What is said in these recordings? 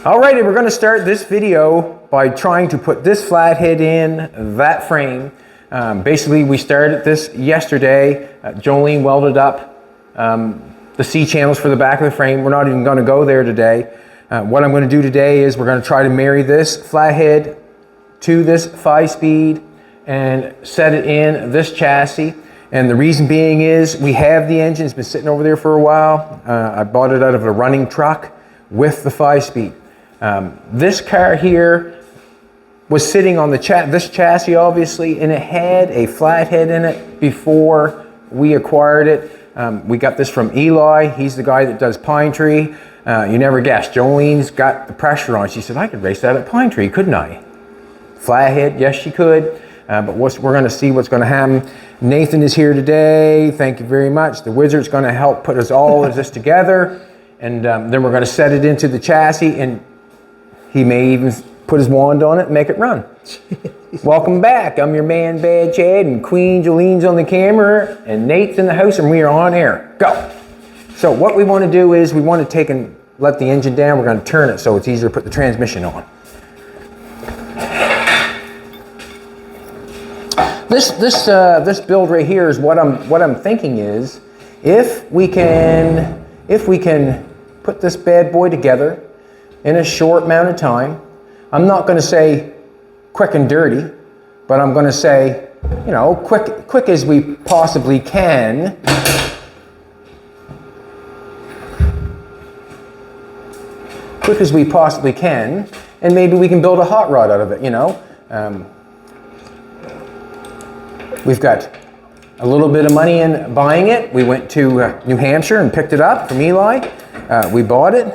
Alrighty, we're going to start this video by trying to put this flathead in that frame. Basically, we started this yesterday. Jolene welded up the C-channels for the back of the frame. We're not even going to go there today. What I'm going to do today is we're going to try to marry this flathead to this 5-speed and set it in this chassis. And the reason being is we have the engine. It's been sitting over there for a while. I bought it out of a running truck with the 5-speed. This car here was sitting on this chassis, obviously, and it had a flathead in it before we acquired it. We got this from Eli. He's the guy that does Pinetree. You never guessed. Jolene's got the pressure on. She said, I could race that at Pinetree, couldn't I? Flathead, yes, she could. But we're going to see what's going to happen. Nathan is here today. Thank you very much. The wizard's going to help put us all of this together. And then we're going to set it into the chassis, and he may even put his wand on it and make it run. Welcome back. I'm your man, Bad Chad, and Queen Jolene's on the camera, and Nate's in the house, and we are on air. Go. So what we want to do is we want to take and let the engine down. We're going to turn it so it's easier to put the transmission on. This build right here is what I'm thinking is if we can put this bad boy together in a short amount of time. I'm not going to say quick and dirty, but I'm going to say, you know, quick as we possibly can. Quick as we possibly can, and maybe we can build a hot rod out of it, you know. We've got a little bit of money in buying it. We went to New Hampshire and picked it up from Eli. We bought it.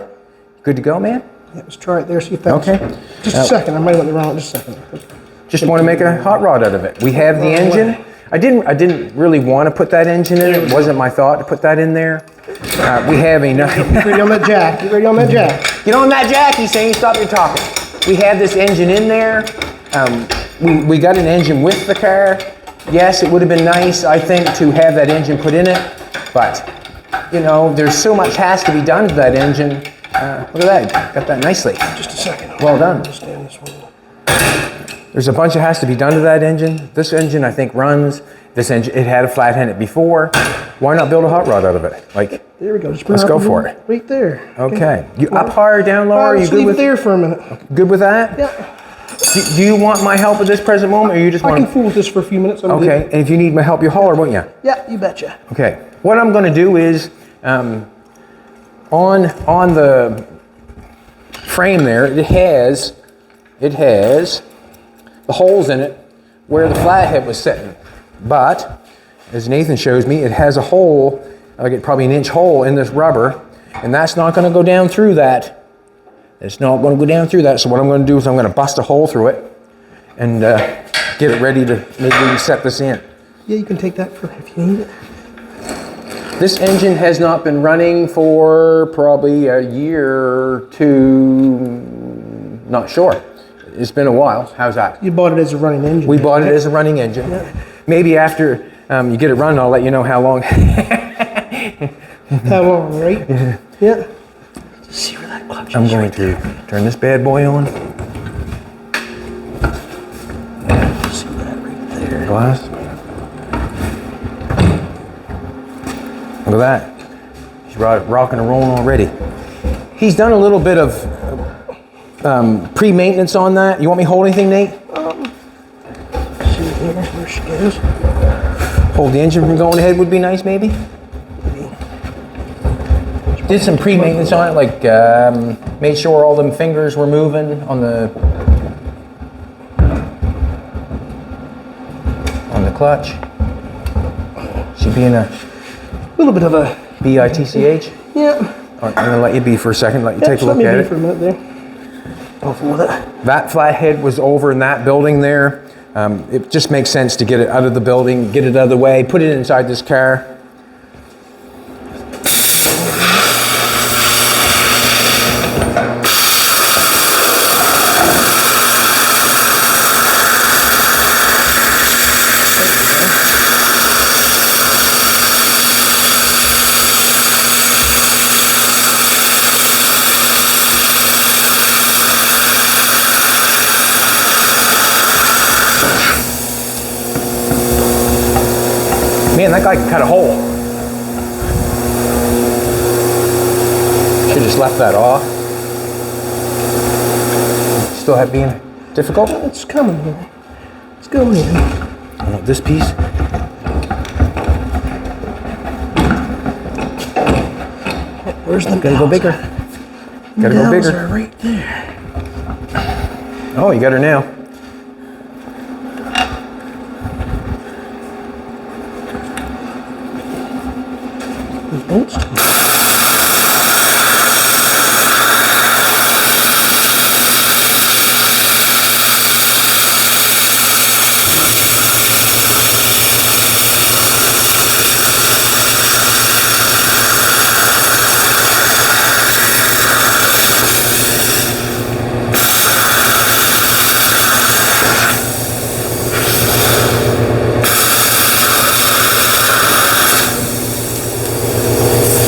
Good to go, man? Yeah, let's try it there, see if that's... Okay. Just a second, I might want the wrong, just a second. Just want to make a hot rod out of it. We have the engine. I didn't really want to put that engine in. It wasn't my thought to put that in there. We have a... You ready on that jack? You ready on that jack? Get on that jack, he's saying. Stop your talking. We have this engine in there. We got an engine with the car. Yes, it would have been nice, I think, to have that engine put in it. But, you know, there's so much has to be done to that engine. Look at that, got that nicely. Just a second. Well done. Just stand this one. There's a bunch that has to be done to that engine. This engine, I think, runs. This engine, it had a flathead in it before. Why not build a hot rod out of it? Like, there we go. Just let's go for it. Right there. Okay. You up higher, down lower? Just leave it there for a minute. Okay. Good with that? Yeah. Do you want my help at this present moment, or you just want? I can fool with this for a few minutes. Okay. And if you need my help, you holler, won't you? Yeah, you betcha. Okay. What I'm going to do is, on the frame there, it has the holes in it where the flathead was sitting. But as Nathan shows me, it has a hole, like probably an inch hole in this rubber, and that's not going to go down through that. It's not going to go down through that. So what I'm going to do is I'm going to bust a hole through it and get it ready to maybe set this in. Yeah, you can take that for if you need it. This engine has not been running for probably a year or two, not sure. It's been a while. How's that? You bought it as a running engine. We bought it as a running engine. Yeah. Maybe after you get it running, I'll let you know how long. How long, right? Yeah. See where that clutch is. I'm going to turn this bad boy on. See that right there. Glass. Look at that. He's rocking and rolling already. He's done a little bit of pre-maintenance on that. You want me to hold anything, Nate? See here, where she goes. Hold the engine from going ahead would be nice, maybe. Did some pre-maintenance on it, like made sure all them fingers were moving on the clutch. Should be in a little bit of a BITCH. Yeah. All right, I'm gonna let you be for a second. Let you take a look at it. For a minute there. With it. That flathead was over in that building there. It just makes sense to get it out of the building, get it out of the way, put it inside this car. Man, that guy can cut a hole. Should just left that off. Still have being difficult? It's coming here. Let's go in. I want this piece. Where's the Gotta go bigger. Gotta go bigger. Are right there. Oh, you got her now. The bolts.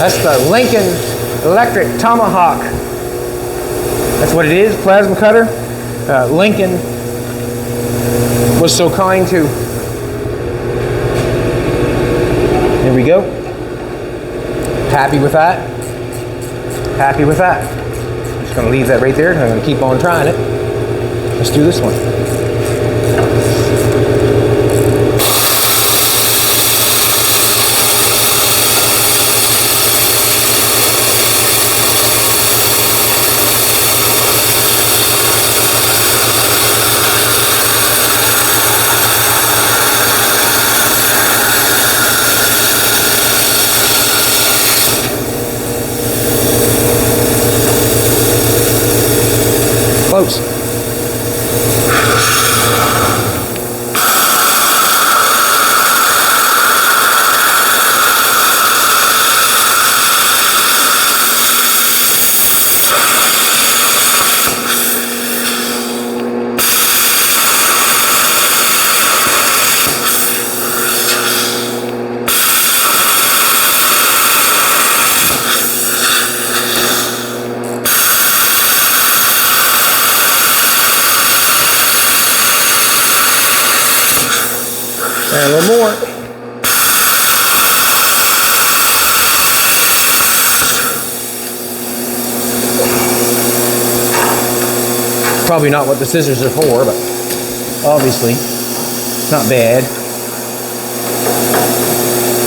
That's the Lincoln Electric Tomahawk. That's what it is, plasma cutter. Lincoln was so kind to. There we go. Happy with that. Happy with that. I'm just gonna leave that right there. I'm gonna keep on trying it. Let's do this one. Close. And a little more. Probably not what the scissors are for, but obviously, it's not bad.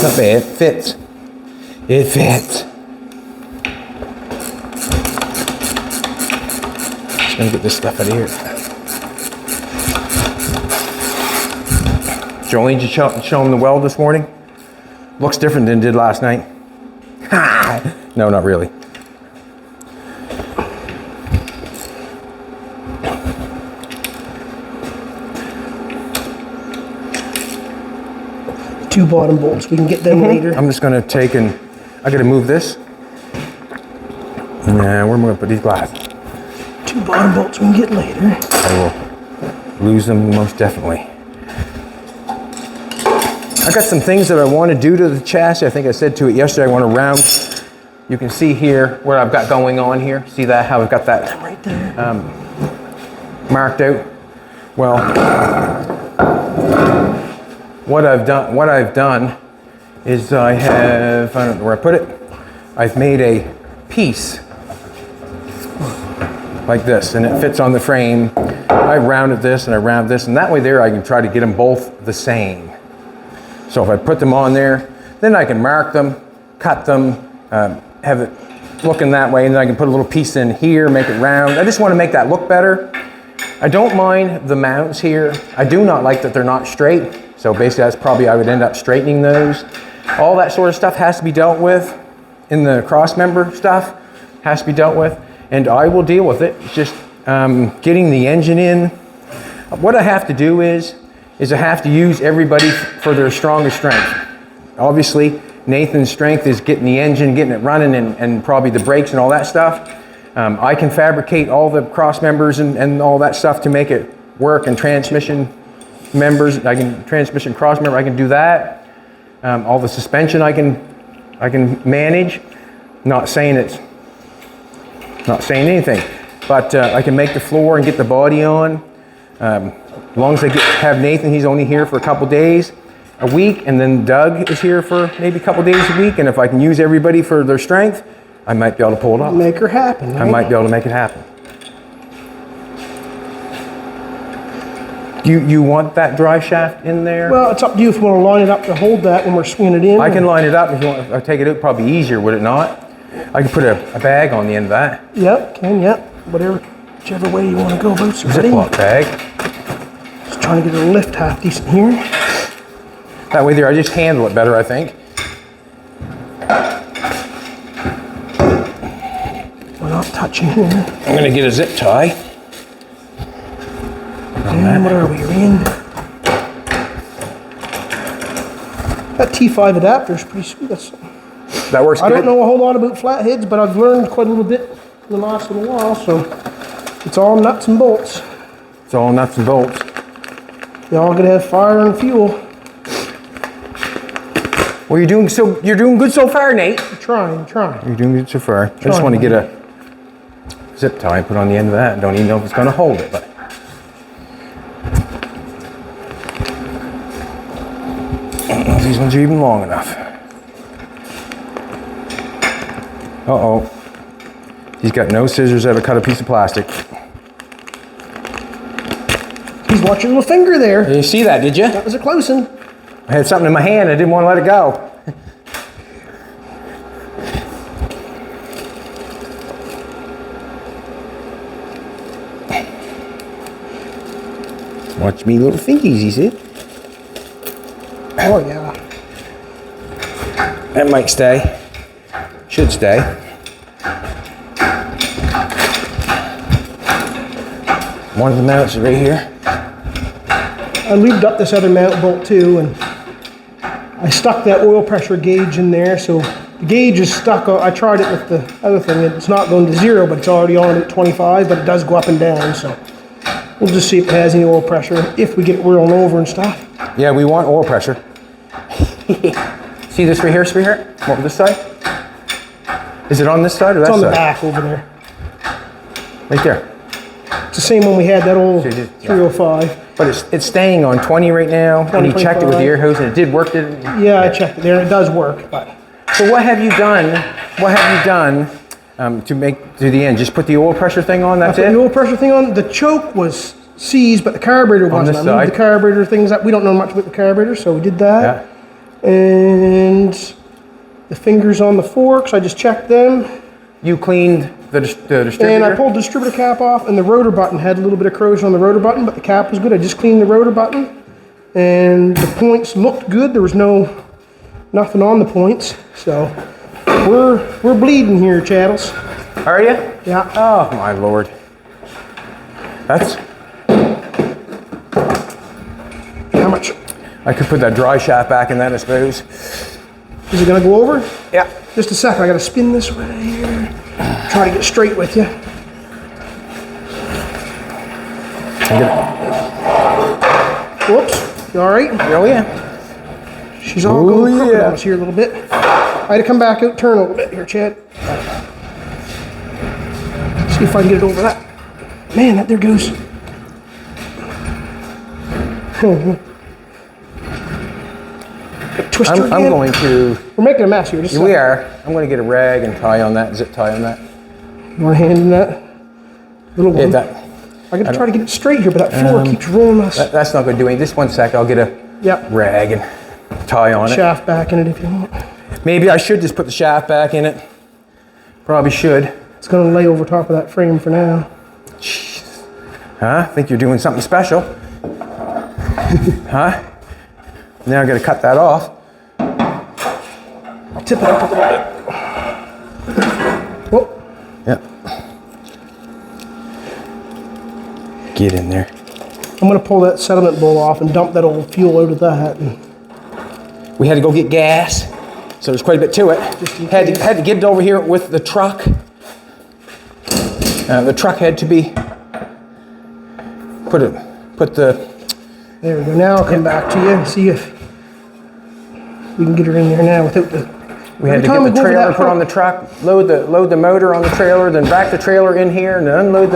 Not bad. It fits. It fits. Just gonna get this stuff out of here. Jolene, did you show him the weld this morning? Looks different than it did last night. No, not really. Two bottom bolts. We can get them later. I'm just gonna take and I gotta move this. Nah, where am I gonna put these glass? Two bottom bolts we can get later. I will lose them most definitely. I got some things that I want to do to the chassis. I think I said to it yesterday, I want to round. You can see here what I've got going on here. See that, how I've got that Right there. marked out? Well, what I've done is I don't know where I put it. I've made a piece like this, and it fits on the frame. I rounded this and I round this, and that way there I can try to get them both the same. So if I put them on there, then I can mark them, cut them, have it looking that way, and then I can put a little piece in here, make it round. I just want to make that look better. I don't mind the mounts here. I do not like that they're not straight. So basically that's probably, I would end up straightening those. All that sort of stuff has to be dealt with in the cross member stuff, has to be dealt with, and I will deal with it. It's just getting the engine in. What I have to do is I have to use everybody for their strongest strength. Obviously, Nathan's strength is getting the engine, getting it running, and probably the brakes and all that stuff. I can fabricate all the cross members and all that stuff to make it work, and transmission members, transmission cross member, I can do that. All the suspension I can manage. Not saying anything, but I can make the floor and get the body on. As long as I have Nathan, he's only here for a couple days. a week, and then Doug is here for maybe a couple days a week, and if I can use everybody for their strength, I might be able to pull it off. Make her happen, right? I might be able to make it happen. You want that dry shaft in there? Well, it's up to you if you want to line it up to hold that when we're swinging it in. I can line it up if you want. I'll take it out, probably easier, would it not? I could put a bag on the end of that. Yep, whatever, whichever way you want to go, Boots. Ziploc bag. Just trying to get a lift half decent here. That way there, I just handle it better, I think. We're not touching here. I'm gonna get a zip tie. And what are we in? That T5 adapter is pretty sweet. That works good. I don't know a whole lot about flatheads, but I've learned quite a little bit in the last little while, so it's all nuts and bolts. It's all nuts and bolts. They all gotta have fire and fuel. Well, you're doing good so far, Nate. Trying. You're doing good so far. I just want to get a zip tie and put on the end of that. I don't even know if it's going to hold it, but. I don't know if these ones are even long enough. Uh-oh. He's got no scissors that'll cut a piece of plastic. He's watching your little finger there. You see that, did you? That was a close one. I had something in my hand. I didn't want to let it go. Watch me little fingies, he said. Oh, yeah. That might stay. Should stay. One of the mounts is right here. I lubed up this other mount bolt too, and I stuck that oil pressure gauge in there, so the gauge is stuck. I tried it with the other thing. It's not going to 0, but it's already on at 25, but it does go up and down, so we'll just see if it has any oil pressure, if we get it whirling over and stuff. Yeah, we want oil pressure. See this right here, sweetheart? What, this side? Is it on this side or that side? It's on the back over there. Right there. It's the same one we had, that old 305. But it's staying on 20 right now, 20, and he checked it with the air hose, and it did work. Yeah, I checked it there, and it does work. But so what have you done? What have you done to make to the end? Just put the oil pressure thing on. That's it. The oil pressure thing on. The choke was seized, but the carburetor wasn't. this I moved side. the carburetor things up. We don't know much about the carburetor, so we did that. Yeah. And the fingers on the forks, I just checked them. You cleaned the distributor. And I pulled the distributor cap off, and the rotor button had a little bit of corrosion on the rotor button, but the cap was good. I just cleaned the rotor button, and the points looked good. There was nothing on the points, so we're bleeding here, chattels. Are you? Yeah. Oh my lord. That's. How much? I could put that dry shaft back in that, I suppose. Is it gonna go over? Yeah. Just a second. I gotta spin this way here. Try to get straight with you. Whoops. You all right? Oh yeah. She's all going crooked on us here a little bit. I had to come back out, turn a little bit here, Chad. See if I can get it over that. Man, that there goes. Twister I'm going to. We're making a mess here. Just We are. I'm going to get a rag and tie on that, zip tie on that. You want a hand in that? Little one. Yeah, that. I gotta try to get it straight here, but that floor keeps rolling us. That's not going to do anything. Just 1 sec. I'll get a rag and tie on it. Shaft back in it if you want. Maybe I should just put the shaft back in it. Probably should. It's gonna lay over top of that frame for now. Jeez. Huh? Think you're doing something special? Huh? Now I got to cut that off. Tip it up a little bit. Whoa. Yep. Get in there. I'm gonna pull that sediment bowl off and dump that old fuel out of that. And We had to go get gas, so there's quite a bit to it. Had to get it over here with the truck. The truck had to be put the. There we go. Now I'll come back to you and see if we can get her in there now without the. We had to get the trailer put on the truck, load the motor on the trailer, then back the trailer in here, and then unload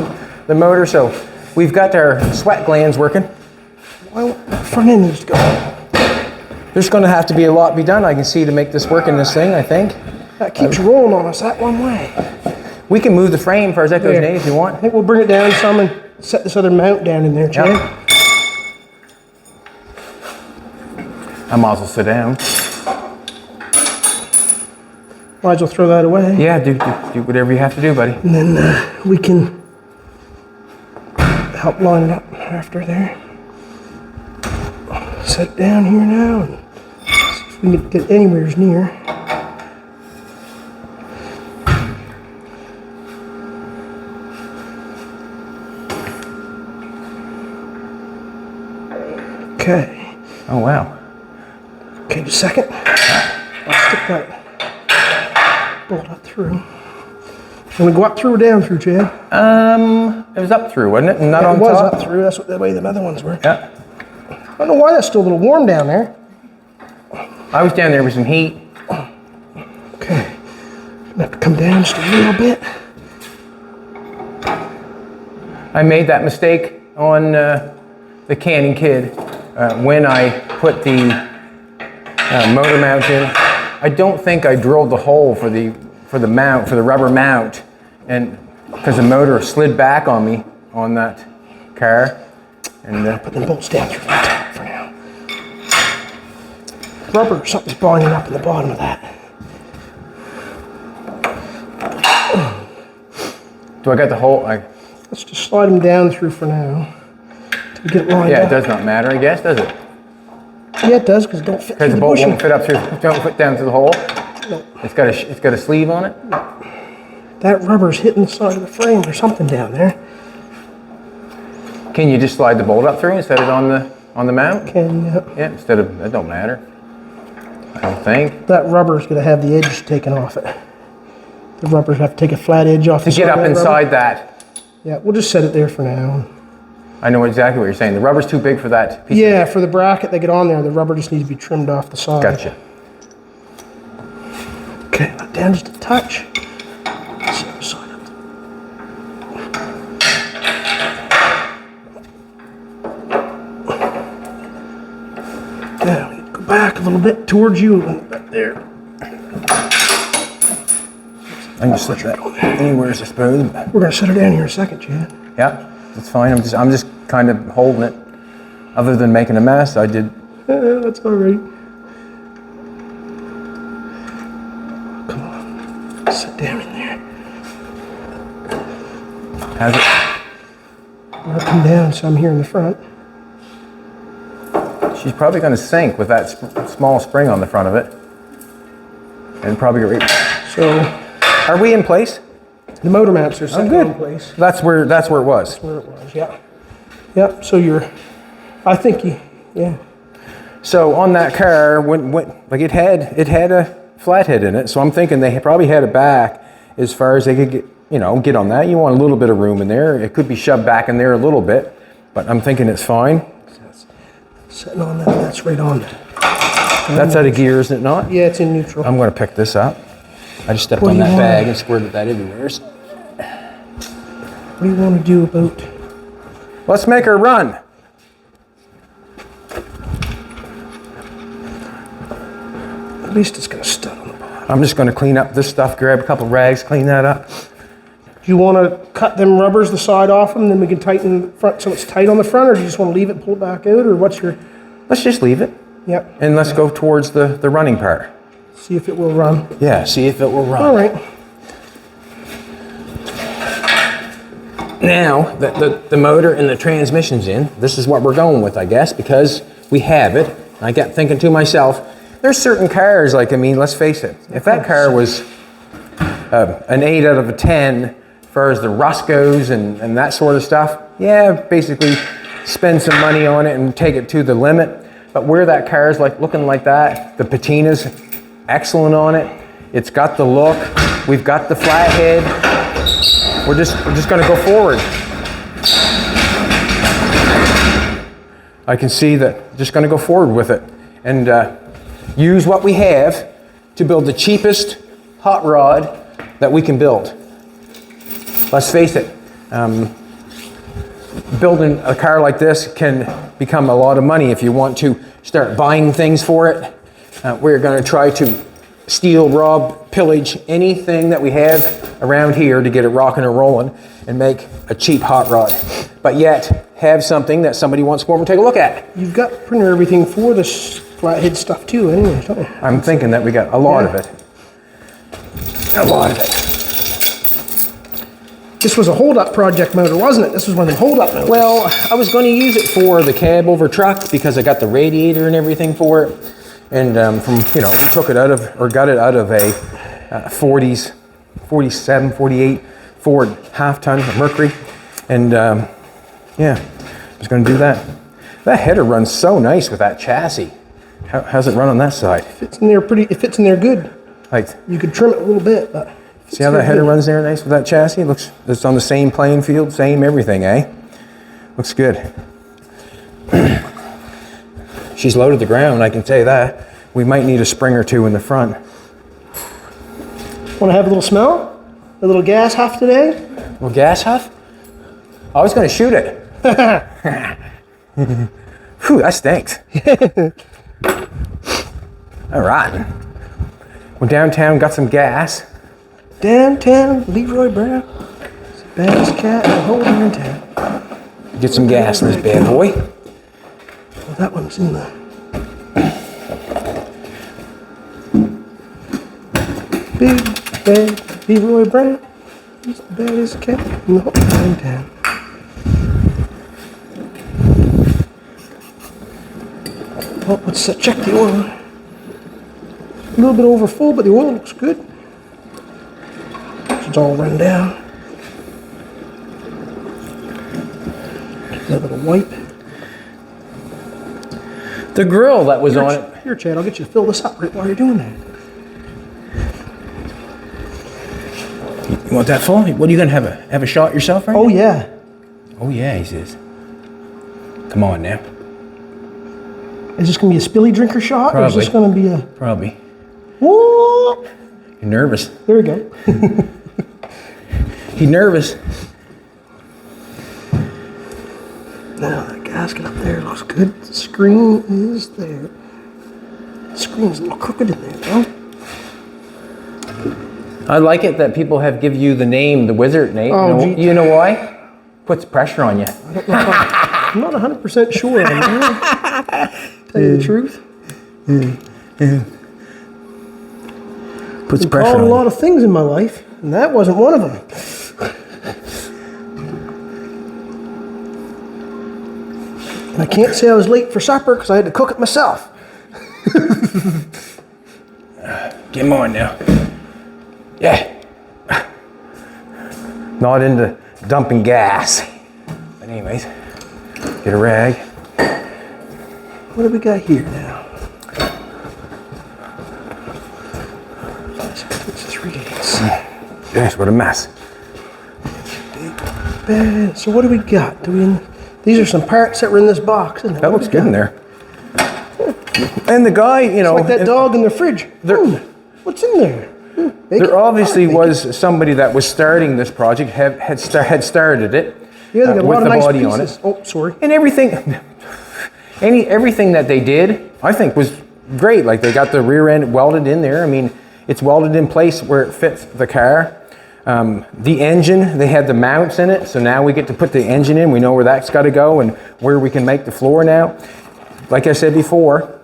the motor. So we've got our sweat glands working. Well, front end needs to go. There's going to have to be a lot be done, I can see, to make this work in this thing, I think. That keeps rolling on us that one way. We can move the frame as far as that goes, There. Nate, if you want. I think we'll bring it down some and set this other mount down in there, Chad. Yep. I might as well sit down. Might as well throw that away. Yeah, do whatever you have to do, buddy. And then we can help line it up after there. Set it down here now and see if we can get anywhere near. Okay. Oh, wow. Okay, just a second. I'll stick that bolt up through. Want to go up through or down through, Chad? It was up through, wasn't it? Not Yeah, on it was top? up through. That's what the way the other ones were. Yeah. I don't know why that's still a little warm down there. I was down there with some heat. Okay. Gonna have to come down just a little bit. I made that mistake on the Cannon Kid when I put the motor mount in. I don't think I drilled the hole for the mount, for the rubber mount, and because the motor slid back on me on that car. And Put them bolts down through the top for now. Rubber, something's binding up in the bottom of that. do I got the hole? Let's just slide them down through for now. Till we get it lined Yeah, up. it does not matter, I guess, does it? Yeah, it does, because it don't fit Because through the the bolt bushing. won't fit up through, don't fit down through the hole. No. It's got a sleeve on it. That rubber's hitting the side of the frame or something down there. Can you just slide the bolt up through and set it on the mount? Can Yeah, instead of, that don't matter. I don't think. that rubber's going to have the edge taken off it. The rubbers have to take a flat edge off To the get side up of that rubber. inside that, Yeah, we'll just set it there for now. I know exactly what you're saying. The rubber's too big for that piece. Yeah, for the bracket they get on there, the rubber just needs to be trimmed off the side. Gotcha. Okay, let down just a touch. Set the side up. Yeah, we need to go back a little bit towards you and back there. I can just slip that anywhere, I suppose. We're gonna set her down here in a second, Chad. Yeah, that's fine. I'm just kind of holding it. Other than making a mess, I did. That's all right. Come on, sit down in there. How's it? I'll come down some here in the front. She's probably going to sink with that small spring on the front of it. And probably get right. So Are we in place? the motor mounts are set good. in place. That's where it was. Where it was, yeah. Yep, so I think yeah. So on that car, like it had a flathead in it. So I'm thinking they probably had it back as far as they could get on that. You want a little bit of room in there. It could be shoved back in there a little bit, but I'm thinking it's fine. Sitting on that, that's right on. That's out of gear, isn't it not? Yeah, it's in neutral. I'm going to pick this up. I just stepped What on do you that want? bag and squirted that everywhere. What do you want to do about? Let's make her run. At least it's gonna stud on the bottom. I'm just going to clean up this stuff, grab a couple rags, clean that up. Do you want to cut them rubbers, the side off them, then we can tighten the front so it's tight on the front, or do you just want to leave it, pull it back out, or what's your? Let's just leave it Yep. and let's go towards the running part. See if it will run. Yeah, see if it will run. All right. Now that the motor and the transmission's in, this is what we're going with, I guess, because we have it. I got thinking to myself, there's certain cars, let's face it, if that car was an 8 out of a 10 as far as the rust goes and that sort of stuff, yeah, basically spend some money on it and take it to the limit. But where that car is looking like that, the patina's excellent on it. It's got the look. We've got the flathead. We're just going to go forward. I can see that just going to go forward with it and use what we have to build the cheapest hot rod that we can build. Let's face it, building a car like this can become a lot of money if you want to start buying things for it. We're going to try to steal, rob, pillage anything that we have around here to get it rocking and rolling and make a cheap hot rod. But yet have something that somebody wants to come over and take a look at. You've got pretty much everything for this flathead stuff too, anyway, don't you? I'm thinking that we got a lot of it. A lot of it. This was a hold-up project motor, wasn't it? This was one of the hold-up motors. Well, I was going to use it for the cab over truck because I got the radiator and everything for it. And from, you know, we took it out of, or got it out of a 40s, 47, 48 Ford half-ton Mercury. And yeah, I was going to do that. That header runs so nice with that chassis. How's it run on that side? It fits in there it fits in there good. Like, you could trim it a little bit, but... See how that header runs there nice with that chassis? It's on the same playing field, same everything, eh? Looks good. She's low to the ground, I can tell you that. We might need a spring or two in the front. Want to have a little smell? A little gas huff today? A little gas huff? I was going to shoot it. Whew, that stinks. All right. We're downtown, got some gas. Downtown, Leroy Brown. It's the baddest cat in the whole darn town. Get some gas in this bad boy. Well, that one's in the... Big bad Leroy Brown. He's the baddest cat in the whole darn town. Well, let's check the oil. A little bit over full, but the oil looks good. It's all run down. A little wipe. The grill that was on it. Here, Chad, I'll get you to fill this up right while you're doing that. You want that full? What are you gonna have a shot yourself, right? Oh yeah. Oh yeah, he says. Come on now. Is this gonna be a spilly drinker shot, Probably. or is this gonna be a? Probably. Whoa! You're nervous. There we go. He's nervous. Now that gasket up there looks good. The screen is there. The screen's a little crooked in there, though. I like it that people have give you the name, the wizard name. Oh, you know why? Puts pressure on you. I'm not 100% sure on that. Tell you the truth. Puts I've pressure called on a you. lot of things in my life, and that wasn't one of them. And I can't say I was late for supper because I had to cook it myself. Get him on now. Yeah. Not into dumping gas. But anyways, get a rag. What do we got here now? Yes, what a mess. Bad. So what do we got? These are some parts that were in this box. Isn't it? That looks good in there. And the guy, you know, It's like that dog in the fridge. What's in there? there obviously was somebody that was starting this project, had started it. Yeah, they got a with lot of the nice body pieces. on it. Oh, sorry. And everything, everything that they did, I think was great. Like they got the rear end welded in there. I mean, it's welded in place where it fits the car. The engine, they had the mounts in it, so now we get to put the engine in. We know where that's got to go and where we can make the floor now. Like I said before,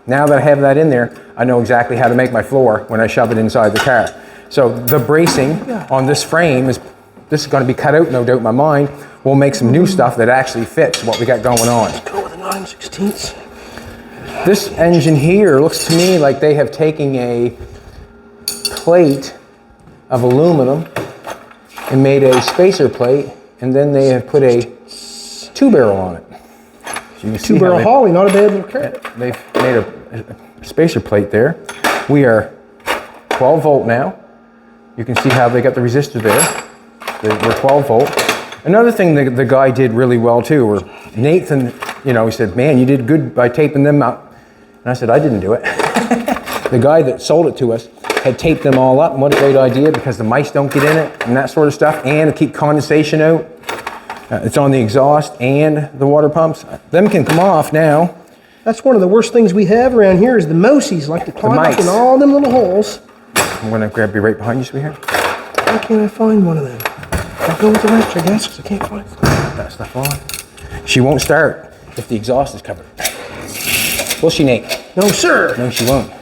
now that I have that in there, I know exactly how to make my floor when I shove it inside the car. So the bracing on this frame this is going to be cut out, no doubt in my mind. We'll make some new stuff that actually fits what we got going on. Go with a 9/16. This engine here looks to me like they have taken a plate of aluminum and made a spacer plate, and then they have put a 2-barrel on it. So you can see 2-barrel Holly, not a bad little car. they've made a spacer plate there. We are 12 volt now. You can see how they got the resistor there. We're 12 volt. Another thing the guy did really well too, or Nathan, you know, he said, man, you did good by taping them up. And I said, I didn't do it. The guy that sold it to us had taped them all up, and what a great idea, because the mice don't get in it and that sort of stuff, and to keep condensation out. It's on the exhaust and the water pumps. Them can come off now. That's one of the worst things we have around here is the mousies like to climb up mice. in all them little holes. I'm gonna grab you right behind you, sweetheart. Why can't I find one of them? I'll go with the wrench, I guess, because I can't find it. That stuff on. She won't start if the exhaust is covered. Will she, Nate? No, sir. No, she won't.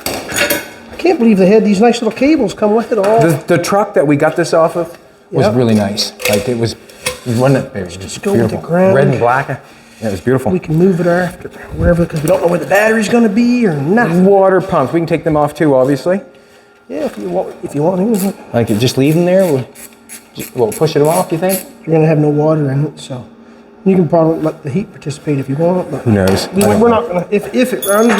I can't believe they had these nice little cables come with it all. The truck that we got this off of was Yep. really nice. Like it was just go with the beautiful. ground. Red and black. Yeah, it was beautiful. We can move it after wherever because we don't know where the battery's going to be or nothing. Water pumps. We can take them off too, obviously. Yeah, if you want to. Like just leave them there. We'll push it off. You think? You're going to have no water in it, so you can probably let the heat participate if you want. But Who knows? we're not going to. If it runs,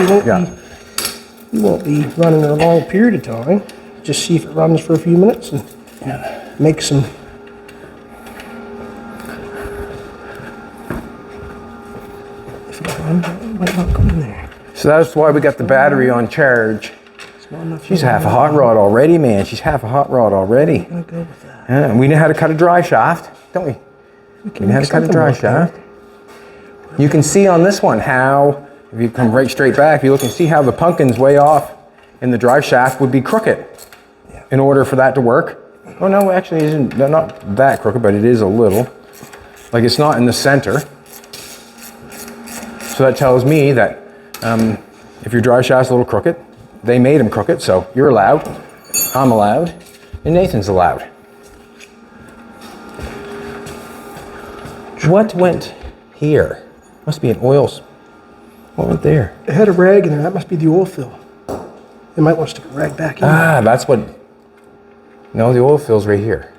we won't be running a long period of time. Just see if it runs for a few minutes and make some. If it runs, it might not go in there. So that's why we got the battery on charge. It's not enough. She's half a hot rod already, man. She's half a hot rod already. I'm going to go with that. Yeah, and we know how to cut a dry shaft, don't we? We know how to cut a dry shaft. You can see on this one how, if you come right straight back, you look and see how the pumpkins way off in the drive shaft would be crooked in order for that to work. Oh no, actually they're not that crooked, but it is a little. Like it's not in the center. So that tells me that if your drive shaft's a little crooked, they made them crooked, so you're allowed, I'm allowed, and Nathan's allowed. What went here? Must be an oil. What went there? It had a rag in there. That must be the oil fill. They might want to stick a rag back in. Ah, that's what. No, the oil fill's right here.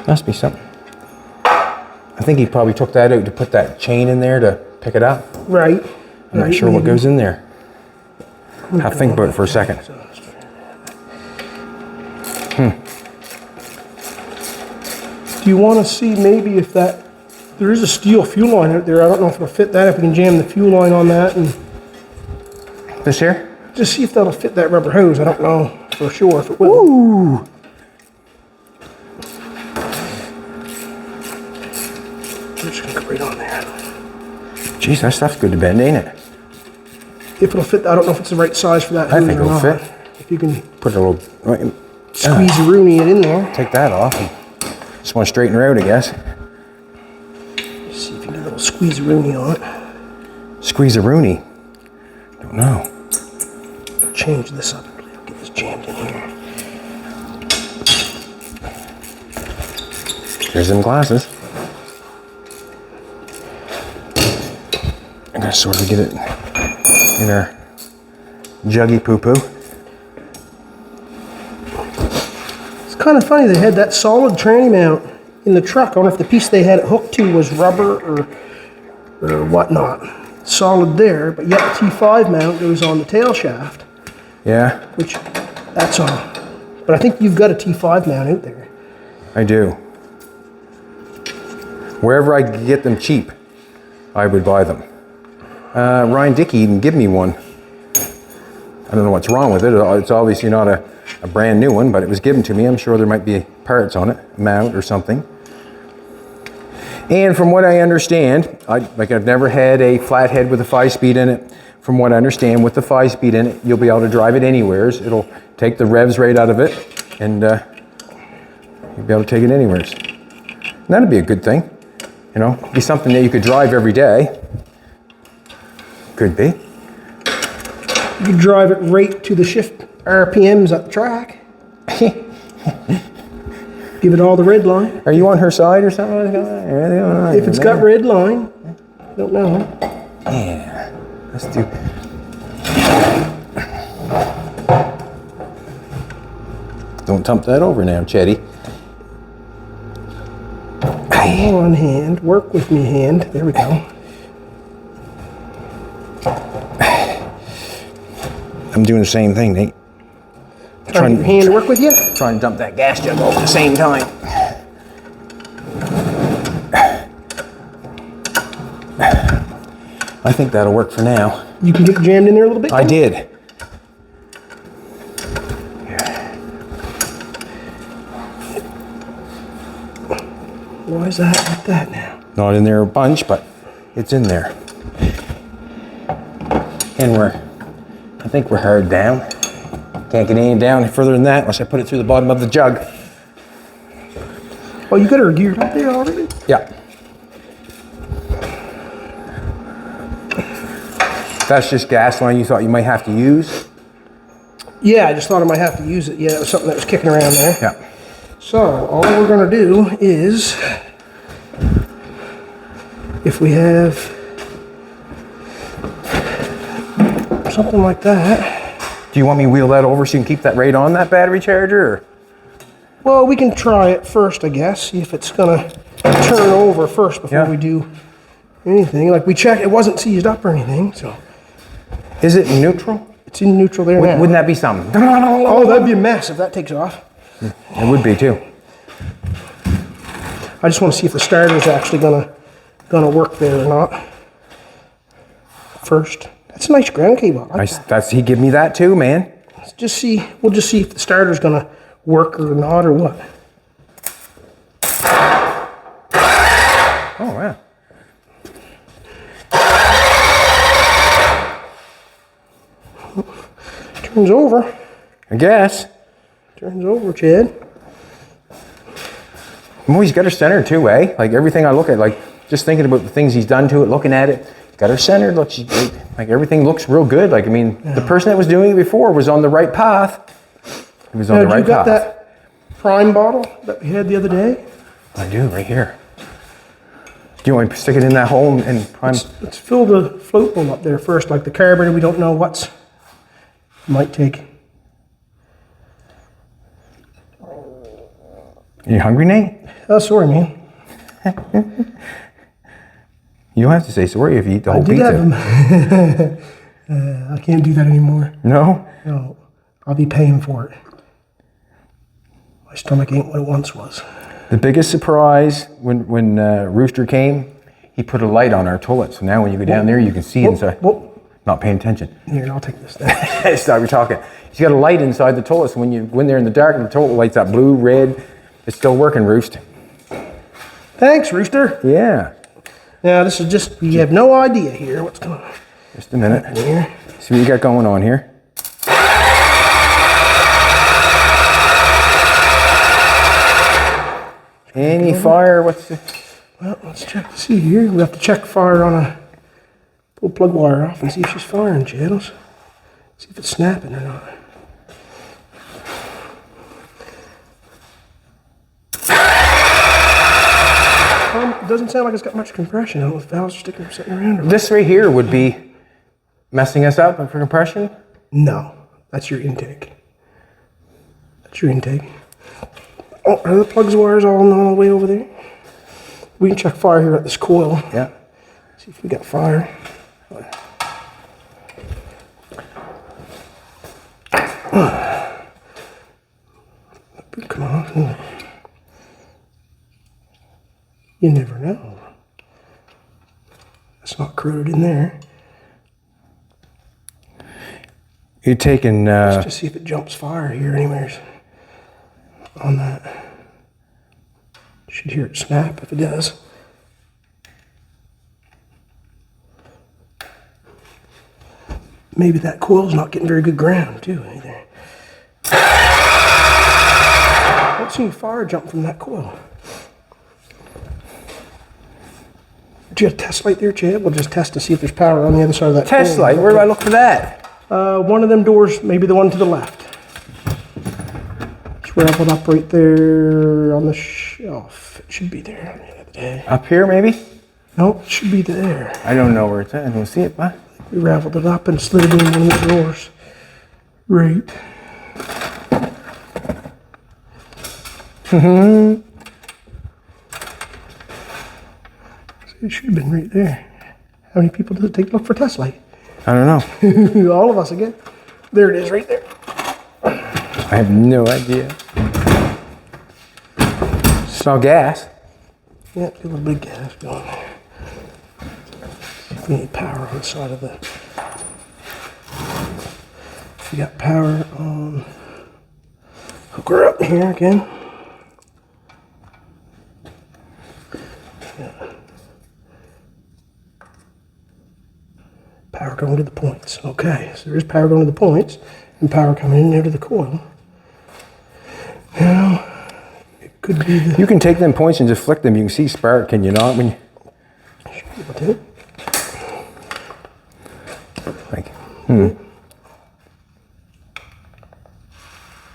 Must be something. I think he probably took that out to put that chain in there to pick it up. Right. I'm not sure what goes in there. Have to think about it for a second. Do you want to see maybe if that, there is a steel fuel line out there. I don't know if it'll fit that, if we can jam the fuel line on that and This here? just see if that'll fit that rubber hose. I don't know for sure if it will. Ooh. I'm just going to go right on there. Jeez, that stuff's good to bend, ain't it? If it'll fit, I don't know if it's the right size for that I hose think or it'll not. fit. If you can Put a little. squeeze-a-rooney it in there. Take that off. And just want to straighten her out, I guess. See if you can get a little squeeze-a-rooney on it. Squeeze a Rooney. Don't know. Change this up. I'll get this jammed in here. Here's them glasses. I gotta sort of get it in our juggy poo-poo. It's kind of funny, they had that solid tranny mount in the truck. I don't know if the piece they had it hooked to was rubber or whatnot. Solid there, but yet the T5 mount goes on the tail shaft, Yeah, which that's on. But I think you've got a T5 mount out there. I do. Wherever I could get them cheap, I would buy them. Ryan Dickey even give me one. I don't know what's wrong with it. It's obviously not a brand new one, but it was given to me. I'm sure there might be parts on it, mount or something. And from what I understand, I've never had a flathead with a 5-speed in it. From what I understand, with the 5-speed in it, you'll be able to drive it anywheres. It'll take the revs right out of it, and you'll be able to take it anywheres. And that'd be a good thing. You know, be something that you could drive every day. Could be. You can drive it right to the shift RPMs at the track. Give it all the red line. Are you on her side or something? If it's got red line, don't know. Yeah. Let's do. Don't dump that over now, Chetty. Come on, hand. Work with me, hand. There we go. I'm doing the same thing, Nate. Trying to get your hand to work with you? Trying to dump that gas jug over at the same time. I think that'll work for now. You can get jammed in there a little bit? I did. Why is that like that now? Not in there a bunch, but it's in there. And I think we're hard down. Can't get any down further than that unless I put it through the bottom of the jug. Oh, you got her geared up there already? Yeah. That's just gas line you thought you might have to use? Yeah, I just thought I might have to use it. Yeah, it was something that was kicking around there. Yeah. So, all we're going to do is, if we have something like that. Do you want me to wheel that over so you can keep that right on that battery charger? Or? Well, we can try it first, I guess. See if it's going to turn over first before we do anything. Like we checked, it wasn't seized up or anything, so. Is it neutral? It's in neutral there now. Wouldn't that be something? Oh, that'd be a mess if that takes off. It would be too. I just want to see if the starter's actually gonna work there or not. First. That's a nice ground cable. I like that. He give me that too, man. Let's just see. We'll just see if the starter's gonna work or not or what. Oh wow. Turns over. I guess. Turns over, Chad. Oh, he's got her centered too, eh? Like everything I look at, like just thinking about the things he's done to it, looking at it, he's got her centered. Look, like everything looks real good. Like I mean, the person that was doing it before was on the right path. He was on the right path. You got that prime bottle that we had the other day? I do, right here. Do you want me to stick it in that hole and prime? Let's fill the float bowl up there first. Like the carburetor, we don't know what's might take. Are you hungry, Nate? Oh, sorry, man. You don't have to say sorry if you eat the whole pizza. I can't do that anymore. No? No, I'll be paying for it. My stomach ain't what it once was. The biggest surprise when Rooster came, he put a light on our toilet. So now when you go down there, you can see inside. Not paying attention. Here, I'll take this then. Stop, we're talking. He's got a light inside the toilet, so when you go in there in the dark and the toilet lights up blue, red, it's still working, Roost. Thanks, Rooster. Yeah. Now, this is just, we have no idea here what's going on. Just a minute. Here. See what you got going on here. Any fire? What's the... Well, let's check to see here. We have to check fire on a... Pull plug wire off and see if she's firing, channels. See if it's snapping or not. It doesn't sound like it's got much compression. I don't know if the valves are sitting around or This right here would be messing us up for compression? No, that's your intake. That's your intake. Oh, are the plugs wires all the way over there? We can check fire here at this coil. Yeah. See if we got fire. Come on. You never know. It's not corroded in there. You're taking... Let's just see if it jumps fire here anyways. On that. Should hear it snap if it does. Maybe that coil's not getting very good ground too either. I don't see any fire jump from that coil. Do you have a test light there, Chad? We'll just test to see if there's power on the other side of that test coil. light? Where do I look for that? One of them doors, maybe the one to the left. It's raveled up right there on the shelf. It should be there the other day. Up here, maybe? Nope, it should be there. I don't know where it's at. I don't see it, but... We raveled it up and slid it in one of the drawers. Right. It should have been right there. How many people does it take to look for test light? I don't know. All of us again. There it is right there. I have no idea. Smell gas. Yeah, a little bit of gas going there. We need power on the side of the... We got power on... Hook her up here again. Yeah. going to the points. Okay, so there's power going to the points and power coming in there to the coil. Now, it could be the... You can take them points and just flick them. You can see spark, can you not? When you... Should be able to. Like,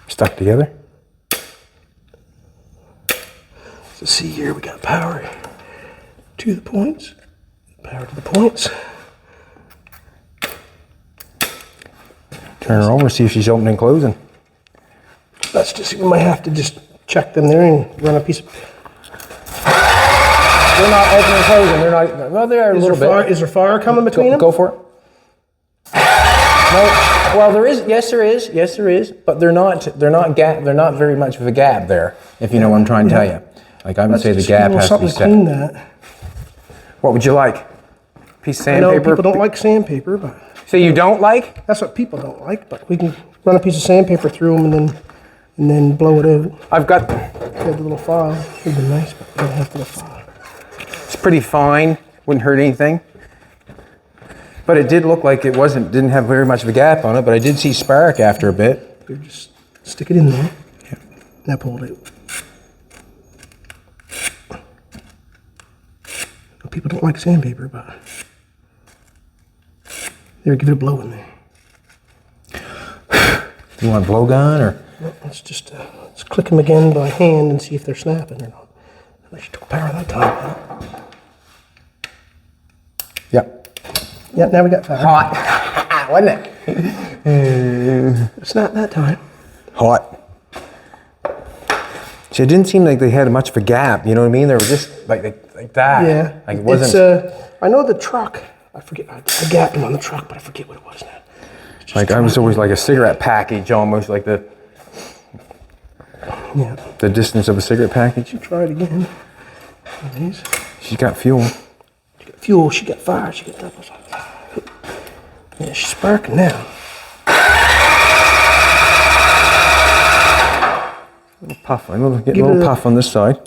Stuck together. So see here, we got power to the points, power to the points. Turn her over, see if she's opening and closing. That's just, we might have to just check them there and run a piece of... They're not opening and closing, they're not, well, they are a little bit. Is there fire coming between them? Go for it. No, well, there is, yes there is, but they're not very much of a gap there, if you know what I'm trying to tell you. Like I would say the gap has to be set. Clean that. What would you like? Piece of I know sandpaper? people don't like sandpaper, but... So you don't like? That's what people don't like, but we can run a piece of sandpaper through them and then blow it out. I've got... If you had the little file, it would be nice, but we don't have the file. It's pretty fine, wouldn't hurt anything. But it did look like it didn't have very much of a gap on it, but I did see spark after a bit. Here, just stick it in there. Yeah. Now pull it out. People don't like sandpaper, but there, give it a blow in there. You want a blowgun or? No, let's just let's click them again by hand and see if they're snapping or not. Unless you took power that time. Yep. Yeah, now we got power. Hot, wasn't it? Snap that time. Hot. See, it didn't seem like they had much of a gap. You know what I mean? They were just like that. Yeah. Like it wasn't. It's, I know the truck. I forget. I gapped on the truck, but I forget what it was now. Like I was always like a cigarette package, almost like the distance of a cigarette package. Try it again. These. She's got fuel. She got fuel. She got fire. She got doubles. Yeah, she's sparking now. A little puff. Getting a little puff on this side.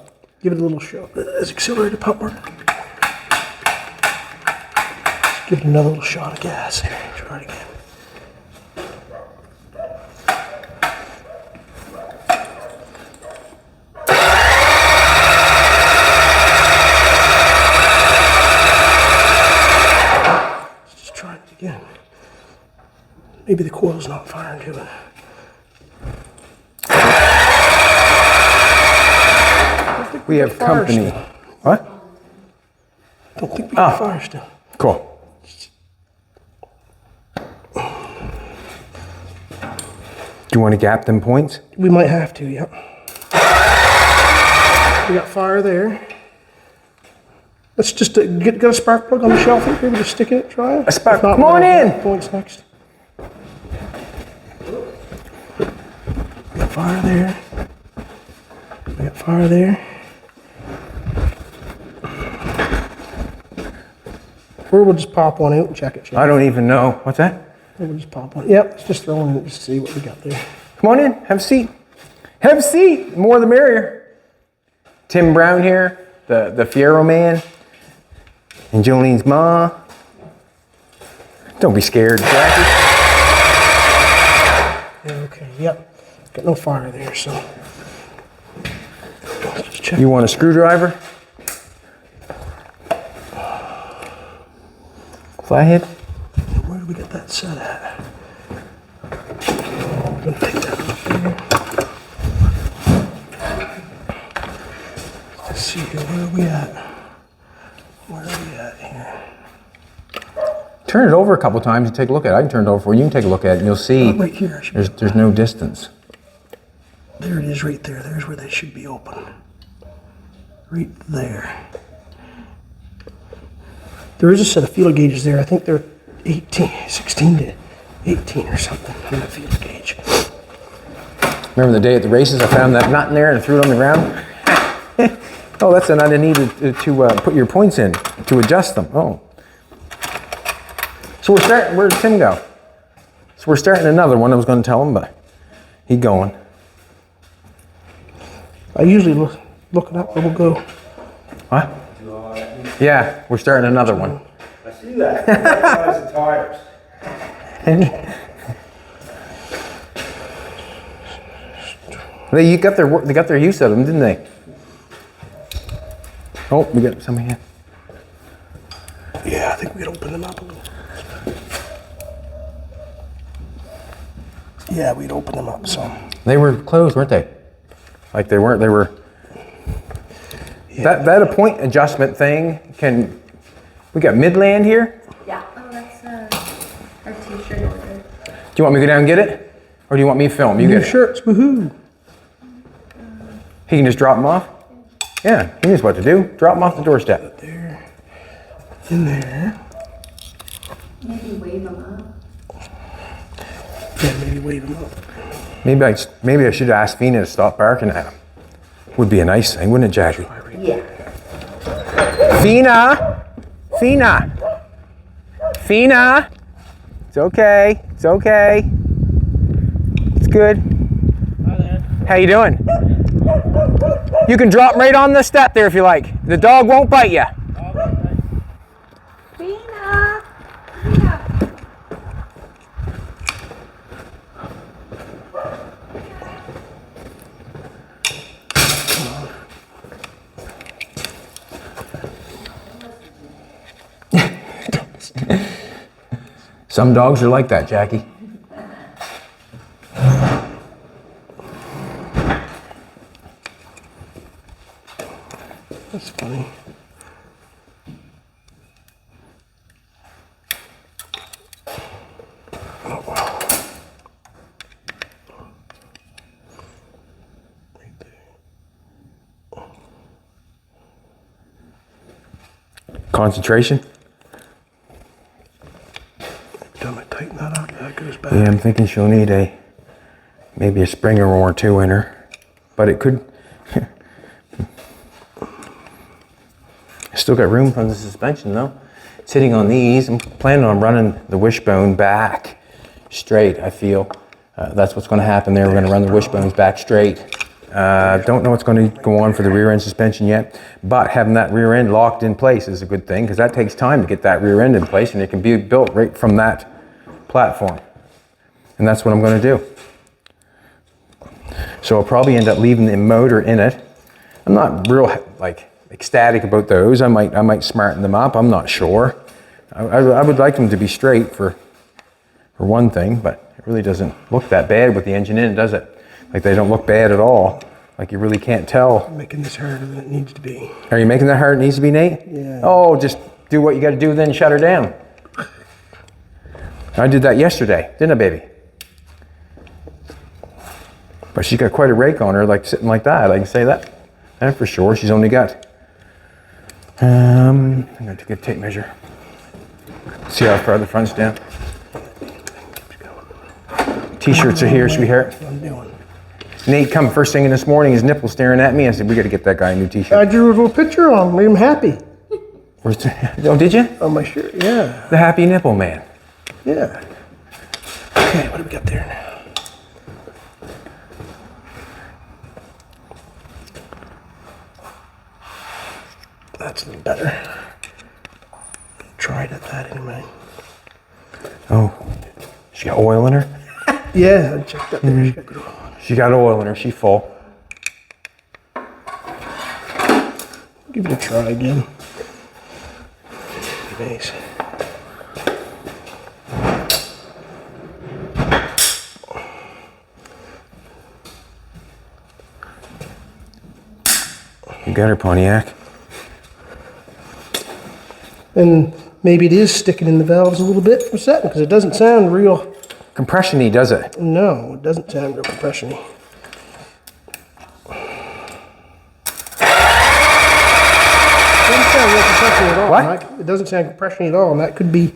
Give it a little shot. As accelerator pump work. Give it another little shot of gas. Try it again. Let's just try it again. Maybe the coil's not firing to it. We have company. Still. What? Don't think we got fire still. Cool. Do you want to gap them points? We might have to, yep. We got fire there. Let's just get a spark plug on the shelf here. Maybe just stick it, try it. A spark. Not, come on in. Points next. We got fire there. We got fire there. Or we'll just pop one out and check it. I don't even know. What's that? Or we'll just pop one. Yep, let's just throw one in just to see what we got there. Come on in. Have a seat. Have a seat. More the merrier. Tim Brown here, the Fiero man, and Jolene's ma. Don't be scared, Jackie. Okay, yep. Got no fire there, so. Let's just check. You want a screwdriver? Flathead? Where do we get that set at? I'm gonna take that off there. Let's see here, where are we at? Where are we at here? Turn it over a couple times and take a look at it. I can turn it over for you. You can take a look at it and you'll see Right here. there's no distance. There it is right there. There's where they should be open. Right there. There is a set of feeler gauges there. I think they're 16 to 18 or something on that feeler gauge. Remember the day at the races I found that nut in there and threw it on the ground? Oh, that's a nut I needed to put your points in, to adjust them. Oh. So we're starting, where'd Tim go? So we're starting another one. I was going to tell him, but he's going. I usually look it up, but we'll go. What? Yeah, we're starting another one. I see that. That's the tires. They got their use of them, didn't they? Oh, we got some here. Yeah, I think we could open them up a little. Yeah, we'd open them up some. They were closed, weren't they? Like they weren't. They were. Yeah. That a point adjustment thing can. We got Midland here. Yeah. Oh, that's our t-shirt order. Do you want me to go down and get it, or do you want me to film? You New get it. shirts, woohoo! He can just drop them off. Yeah, he knows what to do. Drop them off the doorstep. There, in there. Maybe wave them up. Yeah, maybe wave them up. Maybe I should ask Fina to stop barking at him. Would be a nice thing, wouldn't it, Jackie? Yeah. Fina! Fina! Fina! It's okay. It's okay. It's good. Hi there. How you doing? You can drop right on the step there if you like. The dog won't bite you. Fina! Fina! Some dogs are like that, Jackie. That's funny. Oh, wow. Right there. Concentration? Time I tighten that up, that goes back. Yeah, I'm thinking she'll need maybe a springer or two in her. But it could. Still got room from the suspension though. Sitting on these, I'm planning on running the wishbone back straight, I feel. That's what's going to happen there. We're going to run the wishbones back straight. Don't know what's going to go on for the rear end suspension yet, but having that rear end locked in place is a good thing because that takes time to get that rear end in place and it can be built right from that platform. And that's what I'm going to do. So I'll probably end up leaving the motor in it. I'm not real ecstatic about those. I might smarten them up. I'm not sure. I would like them to be straight for one thing, but it really doesn't look that bad with the engine in, does it? Like they don't look bad at all. Like you really can't tell. I'm making this harder than it needs to be. Are you making that hard it needs to be, Nate? Yeah. Oh, just do what you got to do, then shut her down. I did that yesterday, didn't I, baby? But she's got quite a rake on her, like sitting like that. I can say that. And for sure, she's only got. I'm going to get a tape measure. See how far the front's down. T-shirts are here, sweetheart. What I'm doing. Nate come first thing in this morning, his nipple staring at me. I said, we got to get that guy a new T-shirt. I drew a little picture on, made him happy. Oh, did you? On my shirt, yeah. The happy nipple man. Yeah. Okay, what do we got there now? That's a little better. Tried at that anyway. Oh, she got oil in her? Yeah, I checked that there. She got good oil on it. She got oil in her, she full. Give it a try again. Nice. You got her, Pontiac. And maybe it is sticking in the valves a little bit from setting because it doesn't sound real. Compression-y, does it? No, it doesn't sound real compression-y. It doesn't sound real compression-y at all. What? It doesn't sound compression-y at all, and that could be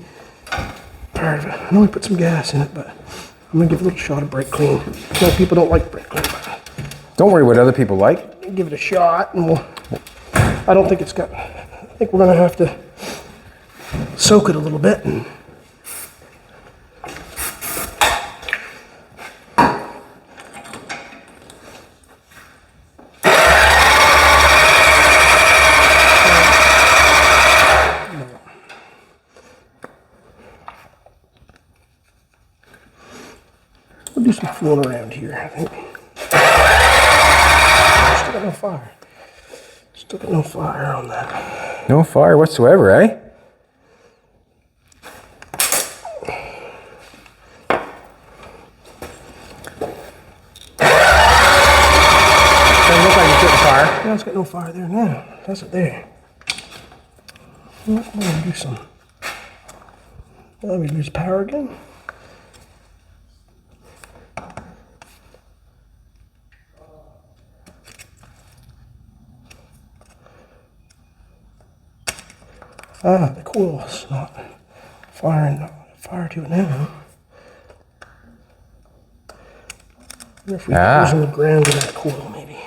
part of it. I know we put some gas in it, but I'm gonna give it a little shot of brake clean. I know people don't like brake clean, but Don't worry what other people like. give it a shot, and I don't think it's got. I think we're gonna have to soak it a little bit. And fooling around here, I think. Still got no fire. Still got no fire on that. No fire whatsoever, eh? Doesn't look like it's getting fire. Yeah, it's got no fire there now. That's it there. Let me do some. Let me lose power again. Ah, the coil's not firing fire to it now. I wonder if we can use some ground to that coil, maybe.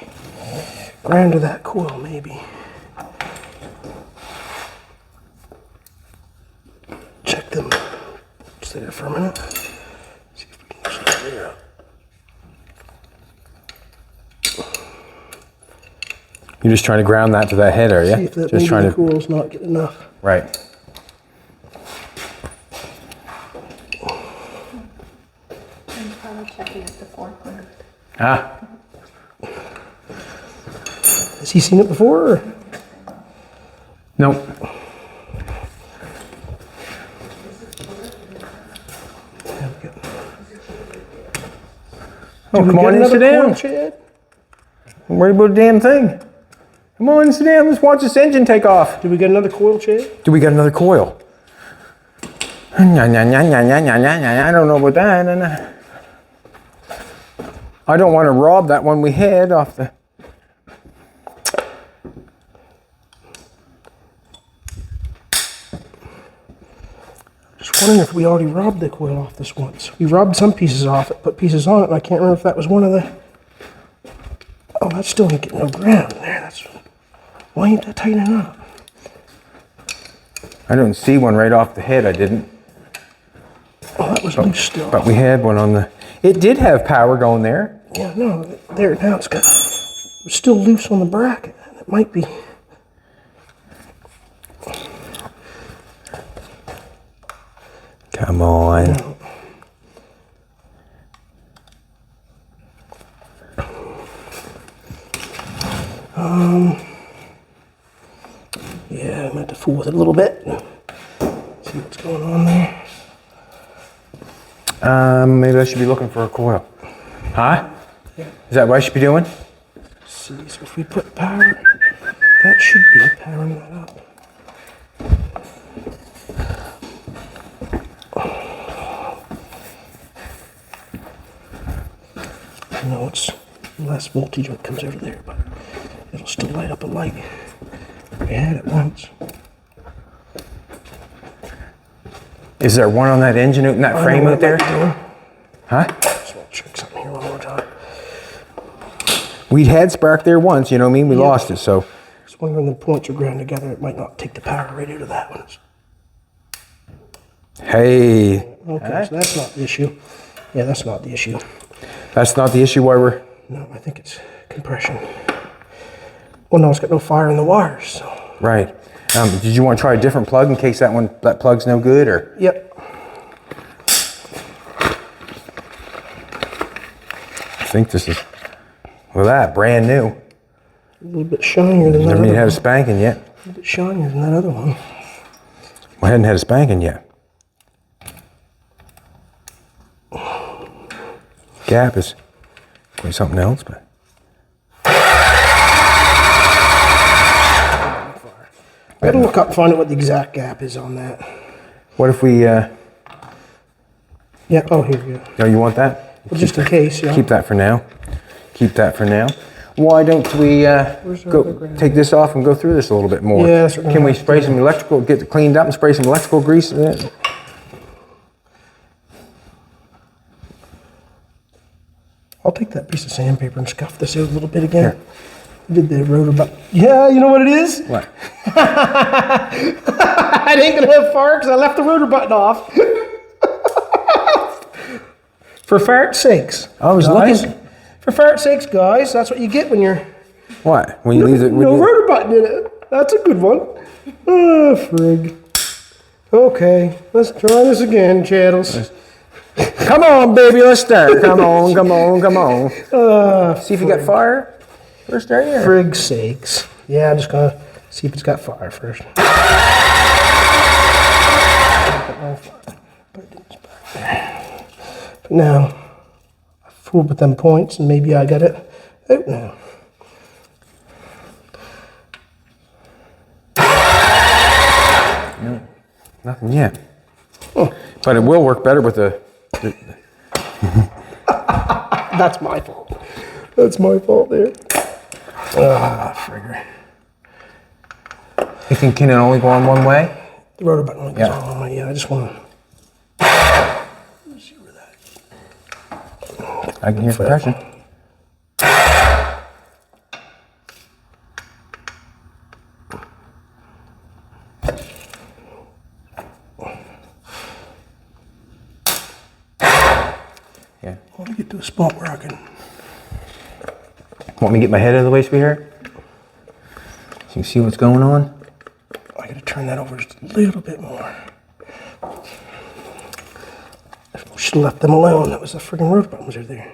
Ground to that coil, maybe. Check them. Stay there for a minute. See if we can just clear up. You're just trying to ground that to that head, are you? See if that Just trying the to. coil's not getting enough. Right. I'm probably checking at the forklift. Ah. Has he seen it before? Or? Nope. Oh, come on and sit down. Don't worry about a damn thing. Come on and sit down. Let's watch this engine take off. Did we get another coil, Chad? Do we got another coil? I don't know about that. I don't want to rob that one we had off the. Just wondering if we already robbed the coil off this once. We robbed some pieces off it, put pieces on it, and I can't remember if that was one of the. Oh, that's still ain't getting no ground there. That's why ain't that tightening up? I don't see one right off the head. I didn't. Oh, that was loose still. But we had one on the. It did have power going there. Yeah, no, there now it's got. It's still loose on the bracket. It might be. Come on. Yeah, I might have to fool with it a little bit. See what's going on there. Maybe I should be looking for a coil. Huh? Yeah. Is that what I should be doing? See, so if we put power, that should be powering that up. I know it's less voltage when it comes over there, but it'll still light up a light. We had it once. Is there one on that engine out in that frame out there? Huh? Just want to check something here one more time. We had spark there once, you know what I mean? We lost it, so. Just wondering when the points are ground together, it might not take the power right out of that one. Hey. Okay, so that's not the issue. Yeah, that's not the issue. That's not the issue why we're. No, I think it's compression. Well, no, it's got no fire in the wires, so. Right. Did you want to try a different plug in case that plug's no good, or? Yep. I think this is. Look at that, brand new. A little bit shinier than that Never other even had a one. spanking yet. A little bit shinier than that other one. I hadn't had a spanking yet. Gap is quite something else, but. I gotta look up and find out what the exact gap is on that. What if we, Yeah, oh, here we go. no, you want that? Well, just in case, yeah. Keep that for now. Keep that for now. Why don't we Where's our other ground? take this off and go through this a little bit more? Yeah, that's what we're Can gonna we have to spray do. some electrical, get it cleaned up and spray some electrical grease in it? I'll take that piece of sandpaper and scuff this out a little bit again. Here. Did the rotor button. Yeah, you know what it is? What? I ain't gonna have fire because I left the rotor button off. For fart's sakes. I was guys. looking. For fart's sakes, guys, that's what you get when you're. What? When you leave it? No rotor button in it. That's a good one. Oh, frig. Okay, let's try this again, Chattels. Come on, baby, let's start. Come on, come on, come on. See if you got fire. First start here. Frig's sakes. Yeah, I'm just gonna see if it's got fire first. But now, I fooled with them points and maybe I got it out now. No, nothing yet. Oh. But it will work better with the That's my fault. That's my fault there. Ah, frigger. You think can it only go on one way? The rotor button only goes on one way. Yeah, I just want to see where that. I can hear compression. Yeah. I want to get to a spot where I can. Want me to get my head out of the way, sweetheart? So you can see what's going on? I got to turn that over just a little bit more. We should have left them alone. That was the friggin' rotor buttons are there.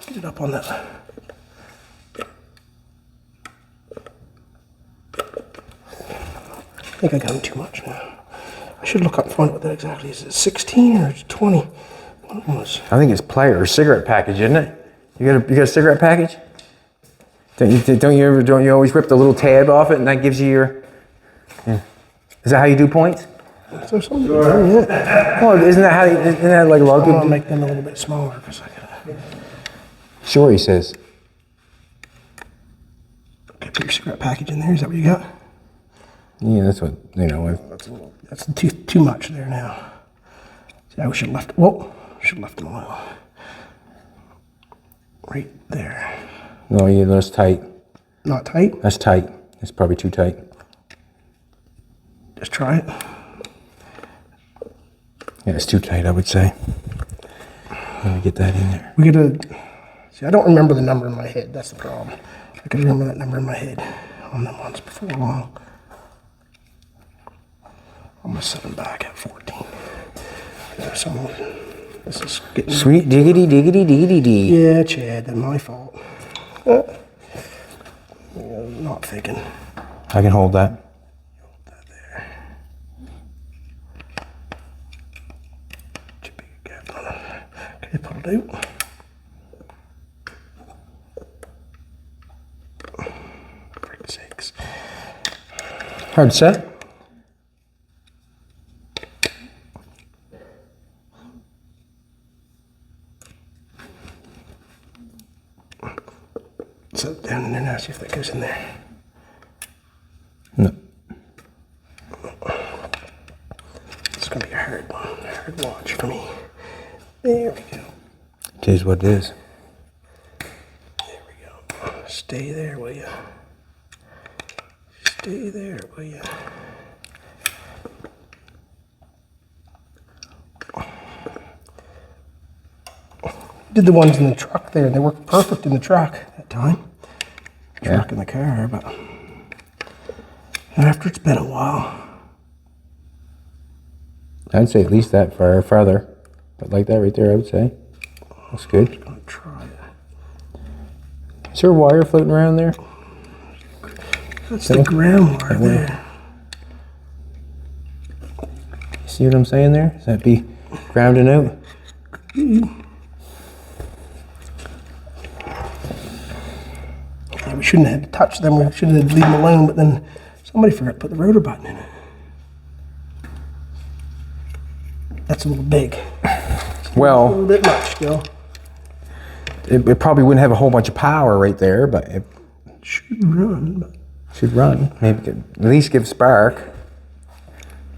Get it up on that. I think I got them too much now. I should look up and find what that exactly is. Is it 16 or 20? One of them was. I think it's player or cigarette package, isn't it? You got a cigarette package? Don't you always rip the little tab off it and that gives you your? Yeah. Is that how you do points? So something yeah. Well, isn't that like a lot of I people? want to make them a little bit smaller because I gotta. Sure, he says. Okay, put your cigarette package in there. Is that what you got? Yeah, that's what That's too much there now. See, I should have left. Whoa, should have left them alone. Right there. No, yeah, that's tight. Not tight. That's tight. It's probably too tight. Just try it. Yeah, it's too tight, I would say. Let me get that in there. We gotta. See, I don't remember the number in my head. That's the problem. I could remember that number in my head on them ones before long. I'm gonna set them back at 14. There's someone. This is getting Sweet diggity diggity diggity dee. Yeah, Chad, that's my fault. Not thinking. I can hold that. Hold that there. Too big a gap on it. Okay, pull it out. For sakes. Hard set. Set it down in there now, see if that goes in there. No. It's gonna be a hard watch for me. There we go. It is what it is. There we go. Stay there, will you? Stay there, will you? Did the ones in the truck there, and they worked perfect in the truck that time. Yeah. Truck in the car, but after it's been a while. I'd say at least that far farther. But like that right there, I would say. That's good. I'm gonna try it. Is there a wire floating around there? That's the ground wire there. See what I'm saying there? Does that be grounding out? Yeah, we shouldn't have had to touch them. We should have leave them alone, but then somebody forgot to put the rotor button in it. That's a little big. A Well, little bit much still. it probably wouldn't have a whole bunch of power right there, but it Should run, but should run. Maybe at least give spark.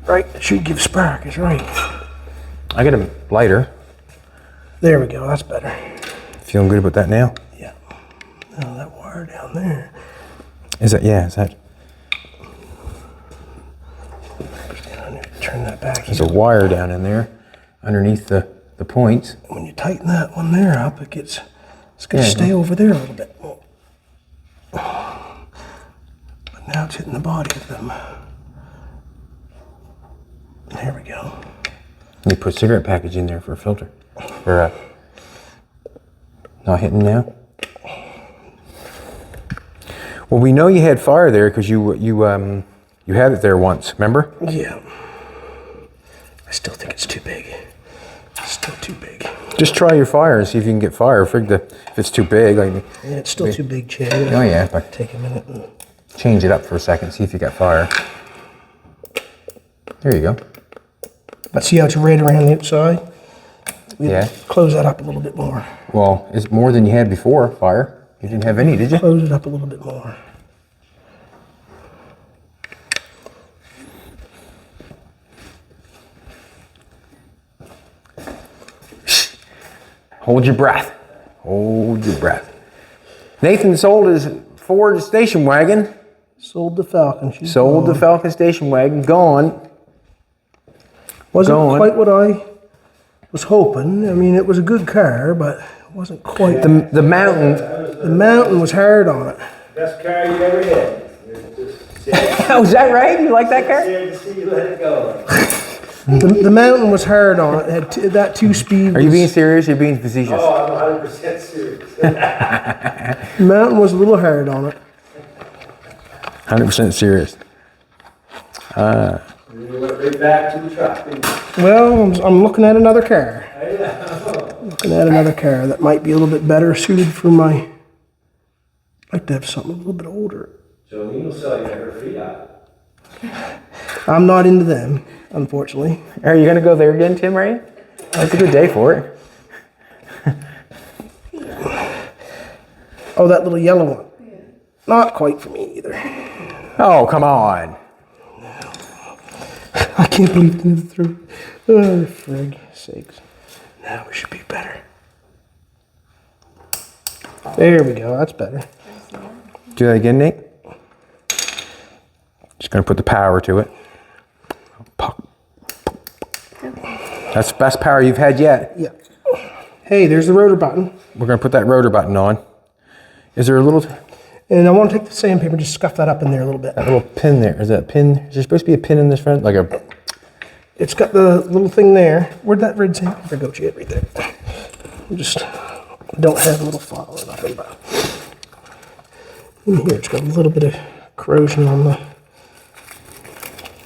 right, it should give spark, is right. I got a lighter. There we go, that's better. Feeling good about that now? Yeah. Now that wire down there. Is that, yeah, is that? Turn that back. There's a wire down in there underneath the points. When you tighten that one there up, it's gonna Yeah. stay over there a little bit. But now it's hitting the body of them. There we go. You put cigarette package in there for a filter. Or not hitting now? Well, we know you had fire there because you had it there once, remember? Yeah. I still think it's too big. It's still too big. Just try your fire and see if you can get fire. If it's too big, like Yeah, it's still too big, Chad. oh yeah, but Take a minute. change it up for a second. See if you got fire. There you go. But see how it's red around the outside? Yeah. Close that up a little bit more. Well, it's more than you had before. Fire. You didn't have any, did you? Close it up a little bit more. Hold your breath. Hold your breath. Nathan sold his Ford station wagon. Sold the Falcon. She's Sold the gone. Falcon station wagon. Gone. Wasn't gone. quite what I was hoping. I mean, it was a good car, but it wasn't quite. The mountain. The mountain was hard on it. Best car you ever had. Oh, is that right? You like that car? Sad to see you let it go. The mountain was hard on it. It had that 2-speed. Are you being serious or are you being facetious? Oh, I'm 100% serious. The mountain was a little hard on it. 100% serious. You went right back to the truck, didn't you? Well, I'm looking at another car. Looking at another car that might be a little bit better suited for my. I'd like to have something a little bit older. Jolene will sell you her Fiat. I'm not into them, unfortunately. Are you going to go there again, Tim, right? That's a good day for it. Oh, that little yellow one. Not quite for me either. Oh, come on. I can't believe they threw. Oh, frig sakes. Now we should be better. There we go. That's better. Do that again, Nate. Just going to put the power to it. That's the best power you've had yet. Yeah. Hey, there's the rotor button. We're going to put that rotor button on. Is there a little And I want to take the sandpaper and just scuff that up in there a little bit. that little pin there? Is that a pin? Is there supposed to be a pin in this front? Like a... It's got the little thing there. Where'd that red sandpaper go? Shit, right there. I just don't have a little file or nothing, but in here it's got a little bit of corrosion on the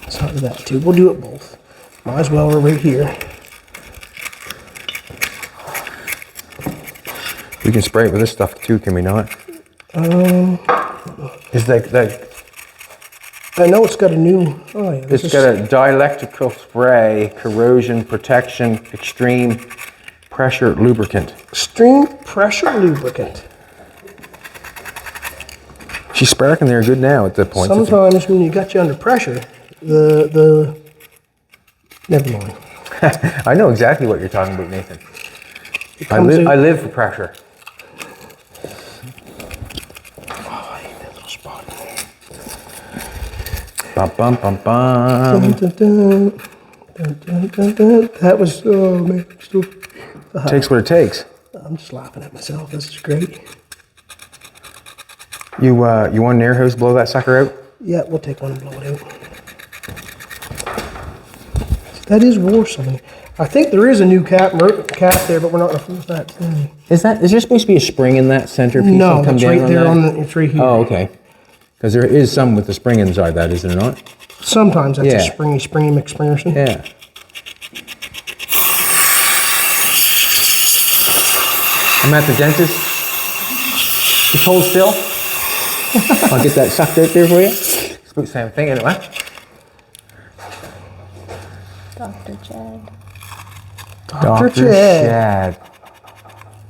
side of that too. We'll do it both. Might as well, we're right here. We can spray it with this stuff too, can we not? Is that I know it's got a new. Oh yeah, it's got a dielectrical spray, corrosion protection, extreme pressure lubricant. extreme pressure lubricant. She's sparking there good now at the point. Sometimes when you got you under pressure, the never mind. I know exactly what you're talking about, Nathan. It comes out- I live for pressure. Oh, I hate that little spot. Bum bum bum bum. Dun, dun, dun, dun, dun, dun, dun. That was, oh man, still, Takes what it takes. I'm just laughing at myself. This is great. You want an air hose blow that sucker out? Yeah, we'll take one and blow it out. That is war something. I think there is a new cap there, but we're not going to fool with that thing. Is there supposed to be a spring in that center piece? No, and come it's down right there that? on the, it's right here. Oh, okay. Because there is some with the spring inside that, is there not? Sometimes that's Yeah. a springy McSpringerson. Yeah. I'm at the dentist. Just hold still. I'll get that sucked out there for you. Spook same thing anyway. Dr. Chad. Dr. Chad.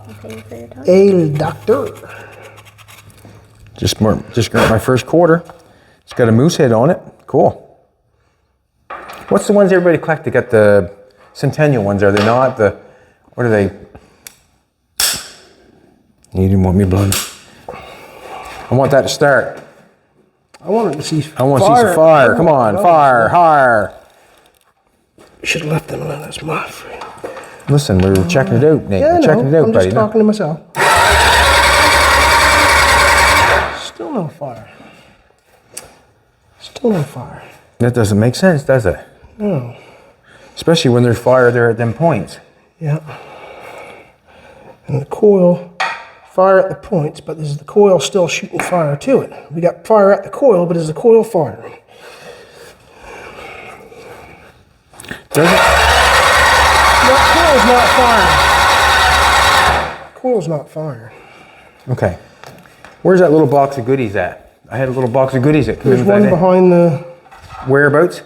You paying for your time? El Doctor. Just got my first quarter. It's got a moose head on it. Cool. What's the ones everybody collect? They got the Centennial ones, are they not? What are they? You didn't want me blowing. I want that to start. I wanted to see I want to see some fire. Come on, fire, fire. Should have left them alone. That's my friend. Listen, we're checking it out, Nate. Yeah, I We're know. checking it out, I'm buddy. just talking to myself. Still no fire. Still no fire. That doesn't make sense, does it? No. Especially when there's fire there at them points. Yeah. And the coil, fire at the points, but is the coil still shooting fire to it? We got fire at the coil, but is the coil firing? Does it? No, coil's not firing. Coil's not firing. Okay. Where's that little box of goodies at? I had a little box of goodies that came There's in with one that. behind the, Whereabouts?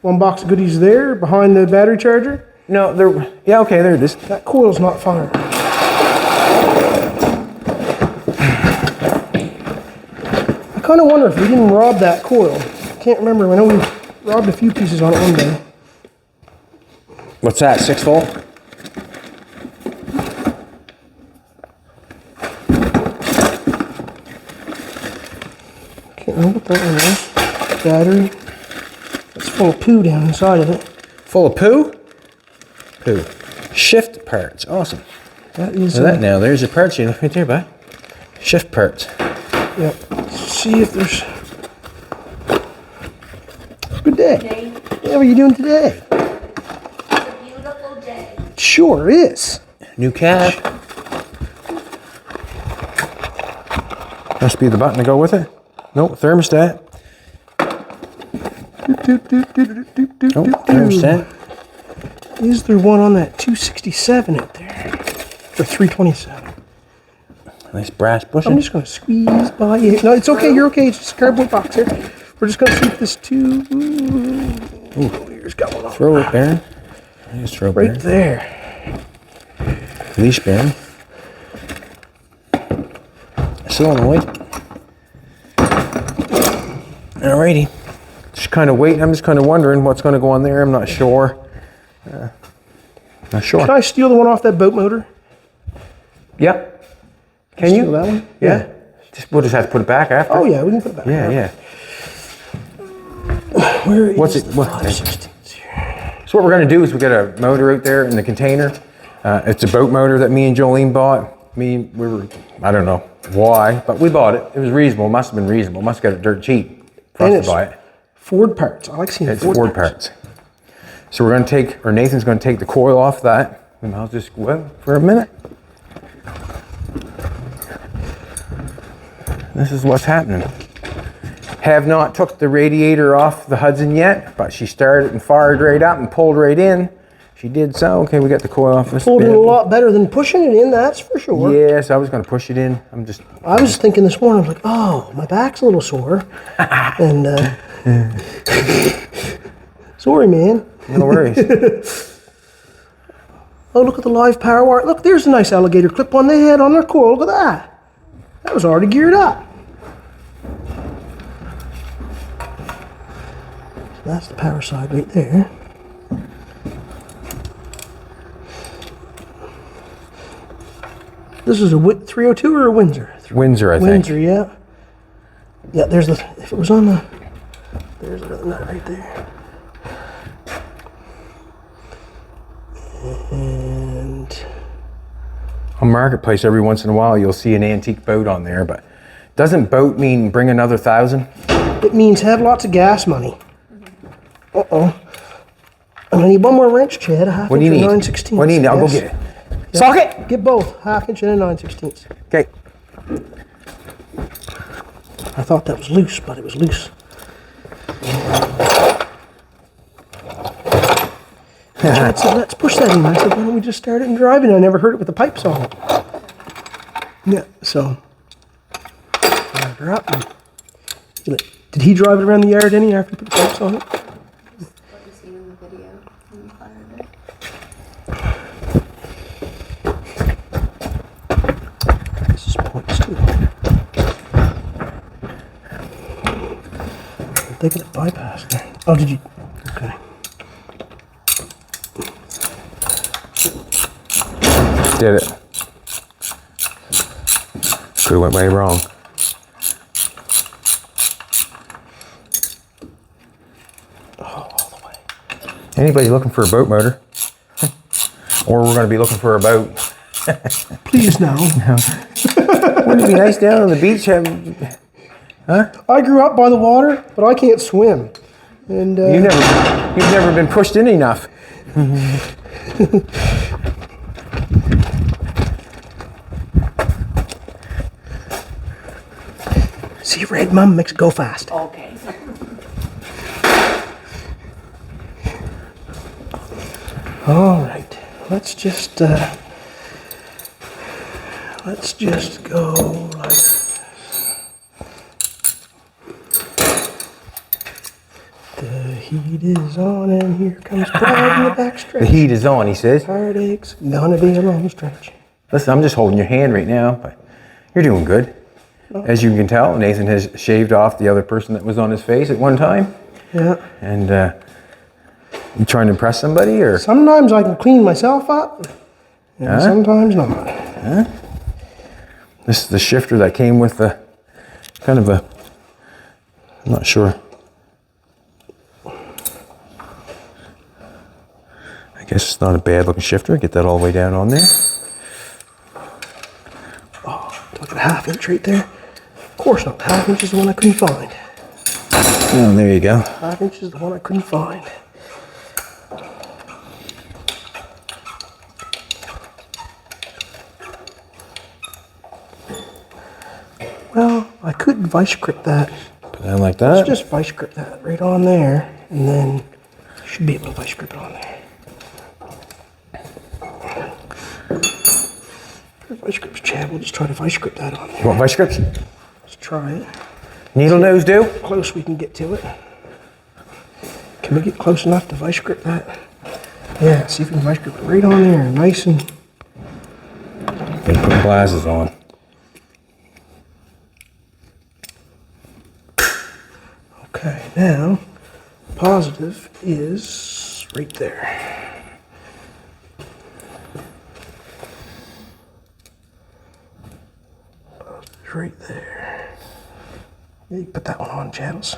one box of goodies there, behind the battery charger. No, there. Yeah, okay, there it is. That coil's not firing. I kind of wonder if we didn't rob that coil. I can't remember. I know we robbed a few pieces on it one day. What's that? 6 volt? Can't remember what that one is. Battery. It's full of poo down inside of it. Full of poo? Poo. Shift parts. Awesome. That is. So that now, there's your parts unit right there, bud. Shift parts. Yeah. Let's see if there's. Good day. Day. Yeah, what are you doing today? It's a beautiful day. It sure is. New cap. Must be the button to go with it. Nope, thermostat. Nope, thermostat. Is there one on that 267 out there? Or 327? Nice brass I'm bushing. just going to squeeze by it. No, it's okay. You're okay. It's just a cardboard box here. We're just going to see if this two. Ooh, here's got one on. Throw it there. Just throw it Right there. there. Leash bearing. Still on the way. Alrighty. Just kind of waiting. I'm just kind of wondering what's going to go on there. I'm not sure. Not sure. Can I steal the one off that boat motor? Yep. Can Steal you? that one? Yeah. We'll just have to put it back after. Oh, yeah, we can put it back. Yeah, yeah. Where is What's it? the What? 5/16 here? So what we're going to do is we got a motor out there in the container. It's a boat motor that me and Jolene bought. I don't know why, but we bought it. It was reasonable. Must have been reasonable. Must have got it dirt cheap for And us it's to buy it. Ford parts. I like seeing It's Ford parts. So we're going to take, or Nathan's going to take the coil off that, and I'll just go out for a minute. This is what's happening. Have not took the radiator off the Hudson yet, but she started and fired right up and pulled right in. She did so. Okay, we got the coil off this Pulled it bit. a lot better than pushing it in, that's for sure. Yes, I was going to push it in. I was thinking this morning, I was like, oh, my back's a little sore. And, sorry, man. No worries. Oh, look at the live power wire. Look, there's a nice alligator clip one they had on their coil. Look at that. That was already geared up. That's the power side right there. This is a 302 or a Windsor? Windsor, I think. Windsor, yeah. Yeah, there's the, if it was on the, there's another nut right there. And On Marketplace, every once in a while, you'll see an antique boat on there, but doesn't boat mean bring another 1,000? it means have lots of gas money. Uh-oh. And I need one more wrench, Chad, a half What do inch you and need? 9/16. What do you need? I'll go Yes. get it. Socket! Get both, half inch and a 9/16. Okay. I thought that was loose, but it was loose. Chad said, let's push that in. I said, why don't we just start it and drive it? I never heard it with the pipes on it. Yeah, so fired her up. And did he drive it around the yard any after he put the pipes on it? What you see in the video when you fired it. This is points too. They could have bypassed there. Oh, did you? Okay. Did it. Could have went way wrong. Anybody looking for a boat motor? Or we're going to be looking for a boat. Please no. Wouldn't it be nice down on the beach? I grew up by the water, but I can't swim. And You've never been pushed in enough. See, red mum makes it go fast. Okay. All right, let's just go like this. The heat is on, and here comes pride in the backstretch. The heat is on, he says. Heartaches gonna be a long stretch. Listen, I'm just holding your hand right now, but you're doing good. As you can tell, Nathan has shaved off the other person that was on his face at one time. Yeah. And you trying to impress somebody, or? Sometimes I can clean myself up, and sometimes not. This is the shifter that came with the kind of a, I'm not sure. I guess it's not a bad looking shifter. Get that all the way down on there. Oh, look at a ½ inch right there. Of course not. ½ inch is the one I couldn't find. Oh, there you go. ½ inch is the one I couldn't find. Well, I could vice grip that. Put that like that. Let's just vice grip that right on there, and then you should be able to vice grip it on there. Vice grips, Chad. We'll just try to vice grip that on there. You want vice grips? Let's try it. Needle nose do? How close we can get to it. Can we get close enough to vice grip that? Yeah, see if we can vice grip it right on there, nice and. Gotta put glasses on. Okay, now positive is right there. Positive's right there. Yeah, you put that one on, channels.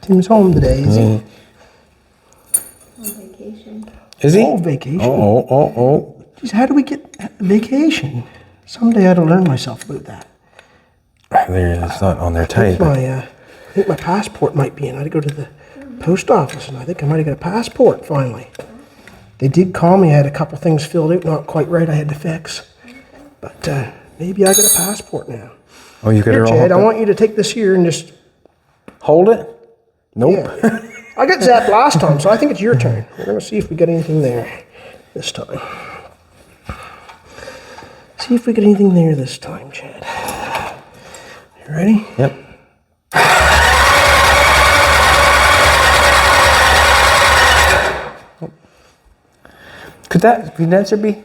Tim's home today, is he? On vacation. Is he? Oh, vacation. Oh. Geez, how do we get vacation? Someday I ought to learn myself about that. There it is. It's not on there tight. I think my passport might be in. I had to go to the post office, and I think I might have got a passport finally. They did call me. I had a couple things filled out, not quite right. I had to fix, but maybe I got a passport now. Oh, you got it Here, all Chad, hooked I up? want you to take this here and just. Hold it? Nope. Yeah. I got zapped last time, so I think it's your turn. We're gonna see if we got anything there this time. See if we get anything there this time, Chad. You ready? Yep. Could that condenser be?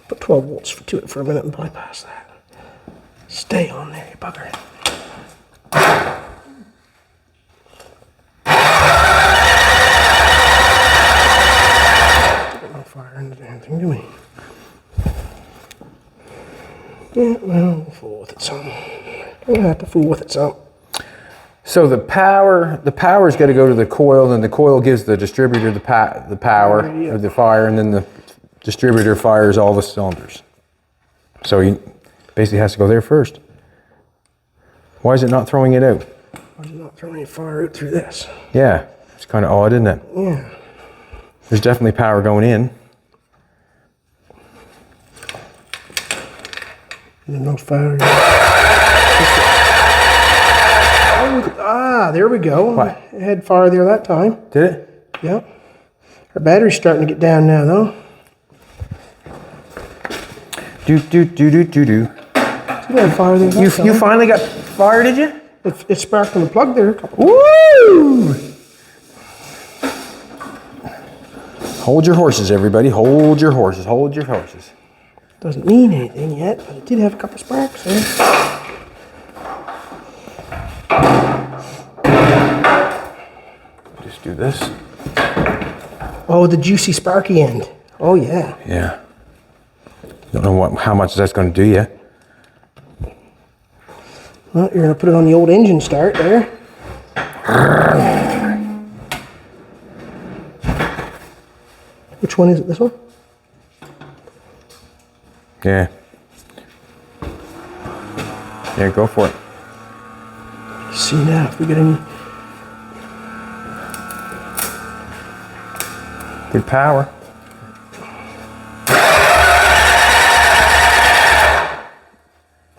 Put 12 volts to it for a minute and bypass that. Stay on there, you bugger. Not fire into anything, do we? Yeah, well, we'll fool with it some. We'll have to fool with it some. So the power's got to go to the coil, and the coil gives the distributor the power or the fire, and then the distributor fires all the cylinders. So he basically has to go there first. Why is it not throwing it out? Why is it not throwing any fire out through this? Yeah, it's kind of odd, isn't it? Yeah. There's definitely power going in. There's no fire. There we go. What? It had fire there that time. Did it? Yep. Our battery's starting to get down now, though. Do. See, it had fire there that time. You finally got fire, did you? It sparked on the plug there. Woo! Hold your horses, everybody. Hold your horses. Hold your horses. Doesn't mean anything yet, but it did have a couple sparks there. Just do this. Oh, the juicy sparky end. Oh, yeah. Yeah. Don't know how much that's going to do yet. Well, you're going to put it on the old engine start there. Which one is it? This one? Yeah. There, go for it. See now if we get any. Good power.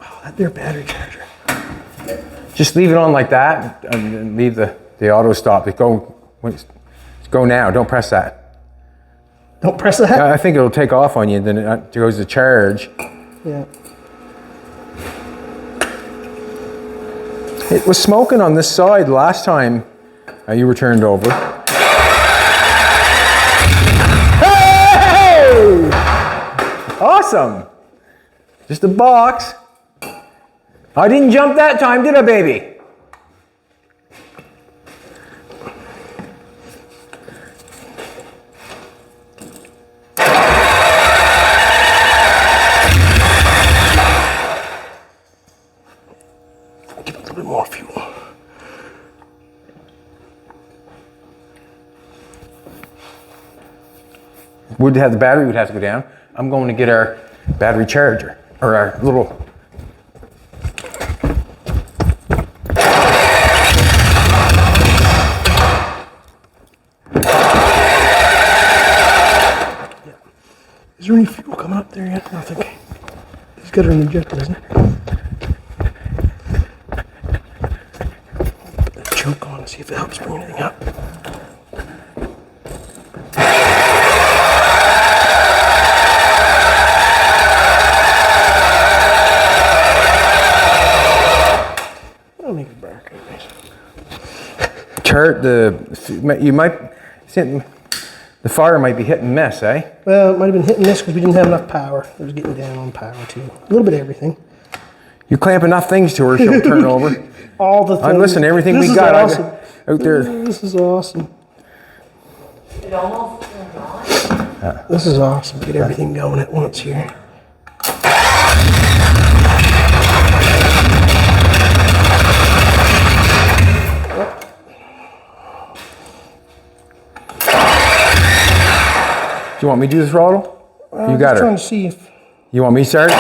Wow, that there battery charger. Just leave it on like that and leave the auto stop. Go now, don't press that. Don't press that? I think it'll take off on you, then it goes to charge. Yeah. It was smoking on this side last time you were turned over. Hey! Awesome. Just a box. I didn't jump that time, did I, baby? Give it a little bit more fuel. The battery would have to go down. I'm going to get our battery charger, or our little. Is there any fuel coming up there yet? I think he's got an injector, isn't it? Put a choke on and see if it helps bring anything up. That'll make it bark, anyways. You might. The fire might be hit and miss, eh? Well, it might have been hit and miss because we didn't have enough power. It was getting down on power too. A little bit of everything. You clamp enough things to her, she'll turn over. All the things. Listen, everything This we is got awesome. out there. This is awesome. It almost turned on. This is awesome. Get everything going at once here. Do you want me to do the throttle? You got I'm trying her. to see if. You want me to start it?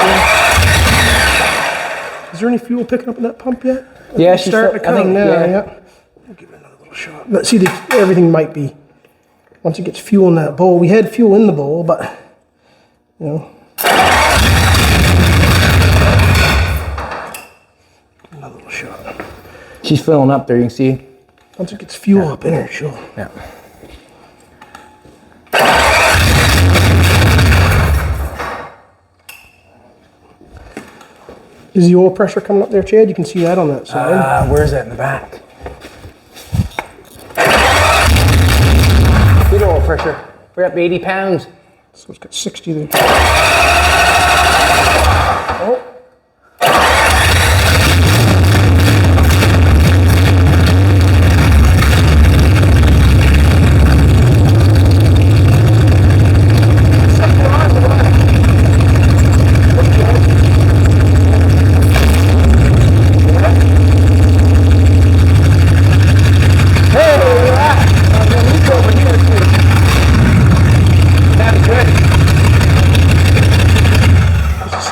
Is there any fuel picking up in that pump yet? Yeah, It's she's starting to I come think- now. yeah. Yeah. I'll give it another little shot. But see, everything might be. Once it gets fuel in that bowl, we had fuel in the bowl, but you know. Another little shot. She's filling up there, you can see. Once it gets fuel up in her, she'll. Yeah. Is the oil pressure coming up there, Chad? You can see that on that side. Where's that in the back? Good oil pressure. We're up 80 pounds. So it's got 60 there. Oh.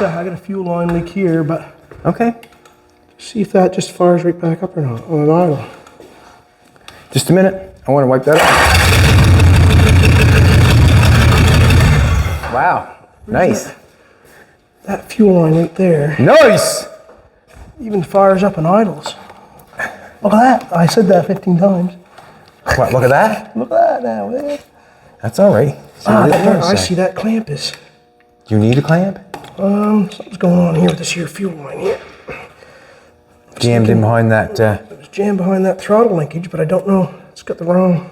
I got a fuel line leak here, but Okay. see if that just fires right back up or not on an idle. Just a minute. I want to wipe that up. Wow. Nice. That fuel line right there Nice. even fires up in idles. Look at that. I said that 15 times. What, look at that. Look at that now, man. That's all right. See what it does I say. see that clamp is. Do you need a clamp? Something's going on here with this here fuel line here. Jammed in behind that. It was jammed behind that throttle linkage, but I don't know. It's got the wrong.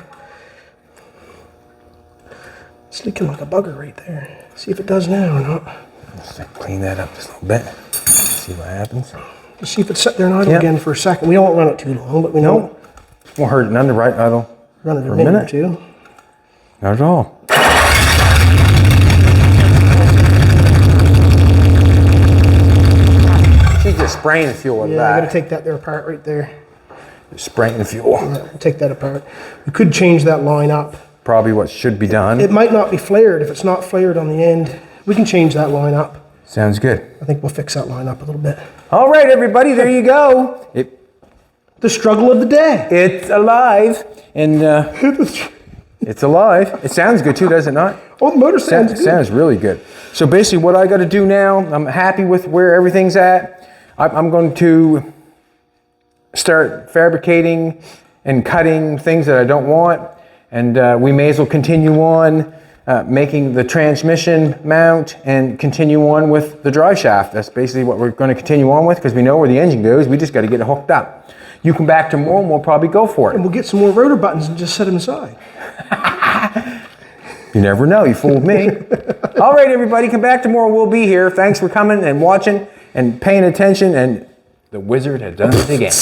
It's leaking like a bugger right there. See if it does now or not. Let's clean that up just a little bit. See what happens. Let's see if it's set there and idle Yep. again for a second. We don't run it too long, but we know Won't hurt an underwrite idle. run it for a a minute or minute. two. Not at all. She's just spraying the fuel with Yeah, I that. gotta take that there apart right there. Just spraying the fuel. Yeah, we'll take that apart. We could change that line up. Probably what should be done. It might not be flared. If it's not flared on the end, we can change that line up. Sounds good. I think we'll fix that line up a little bit. All right, everybody, there you go. The struggle of the day. It's alive, and it's alive. It sounds good too, does it not? Oh, the motor sounds good. Sounds really good. So basically what I got to do now, I'm happy with where everything's at. I'm going to start fabricating and cutting things that I don't want. And we may as well continue on making the transmission mount and continue on with the drive shaft. That's basically what we're going to continue on with because we know where the engine goes. We just got to get it hooked up. You come back tomorrow and we'll probably go for it. And we'll get some more rotor buttons and just set them aside. You never know. You fooled me. All right, everybody, come back tomorrow. We'll be here. Thanks for coming and watching and paying attention. And the wizard has done it again.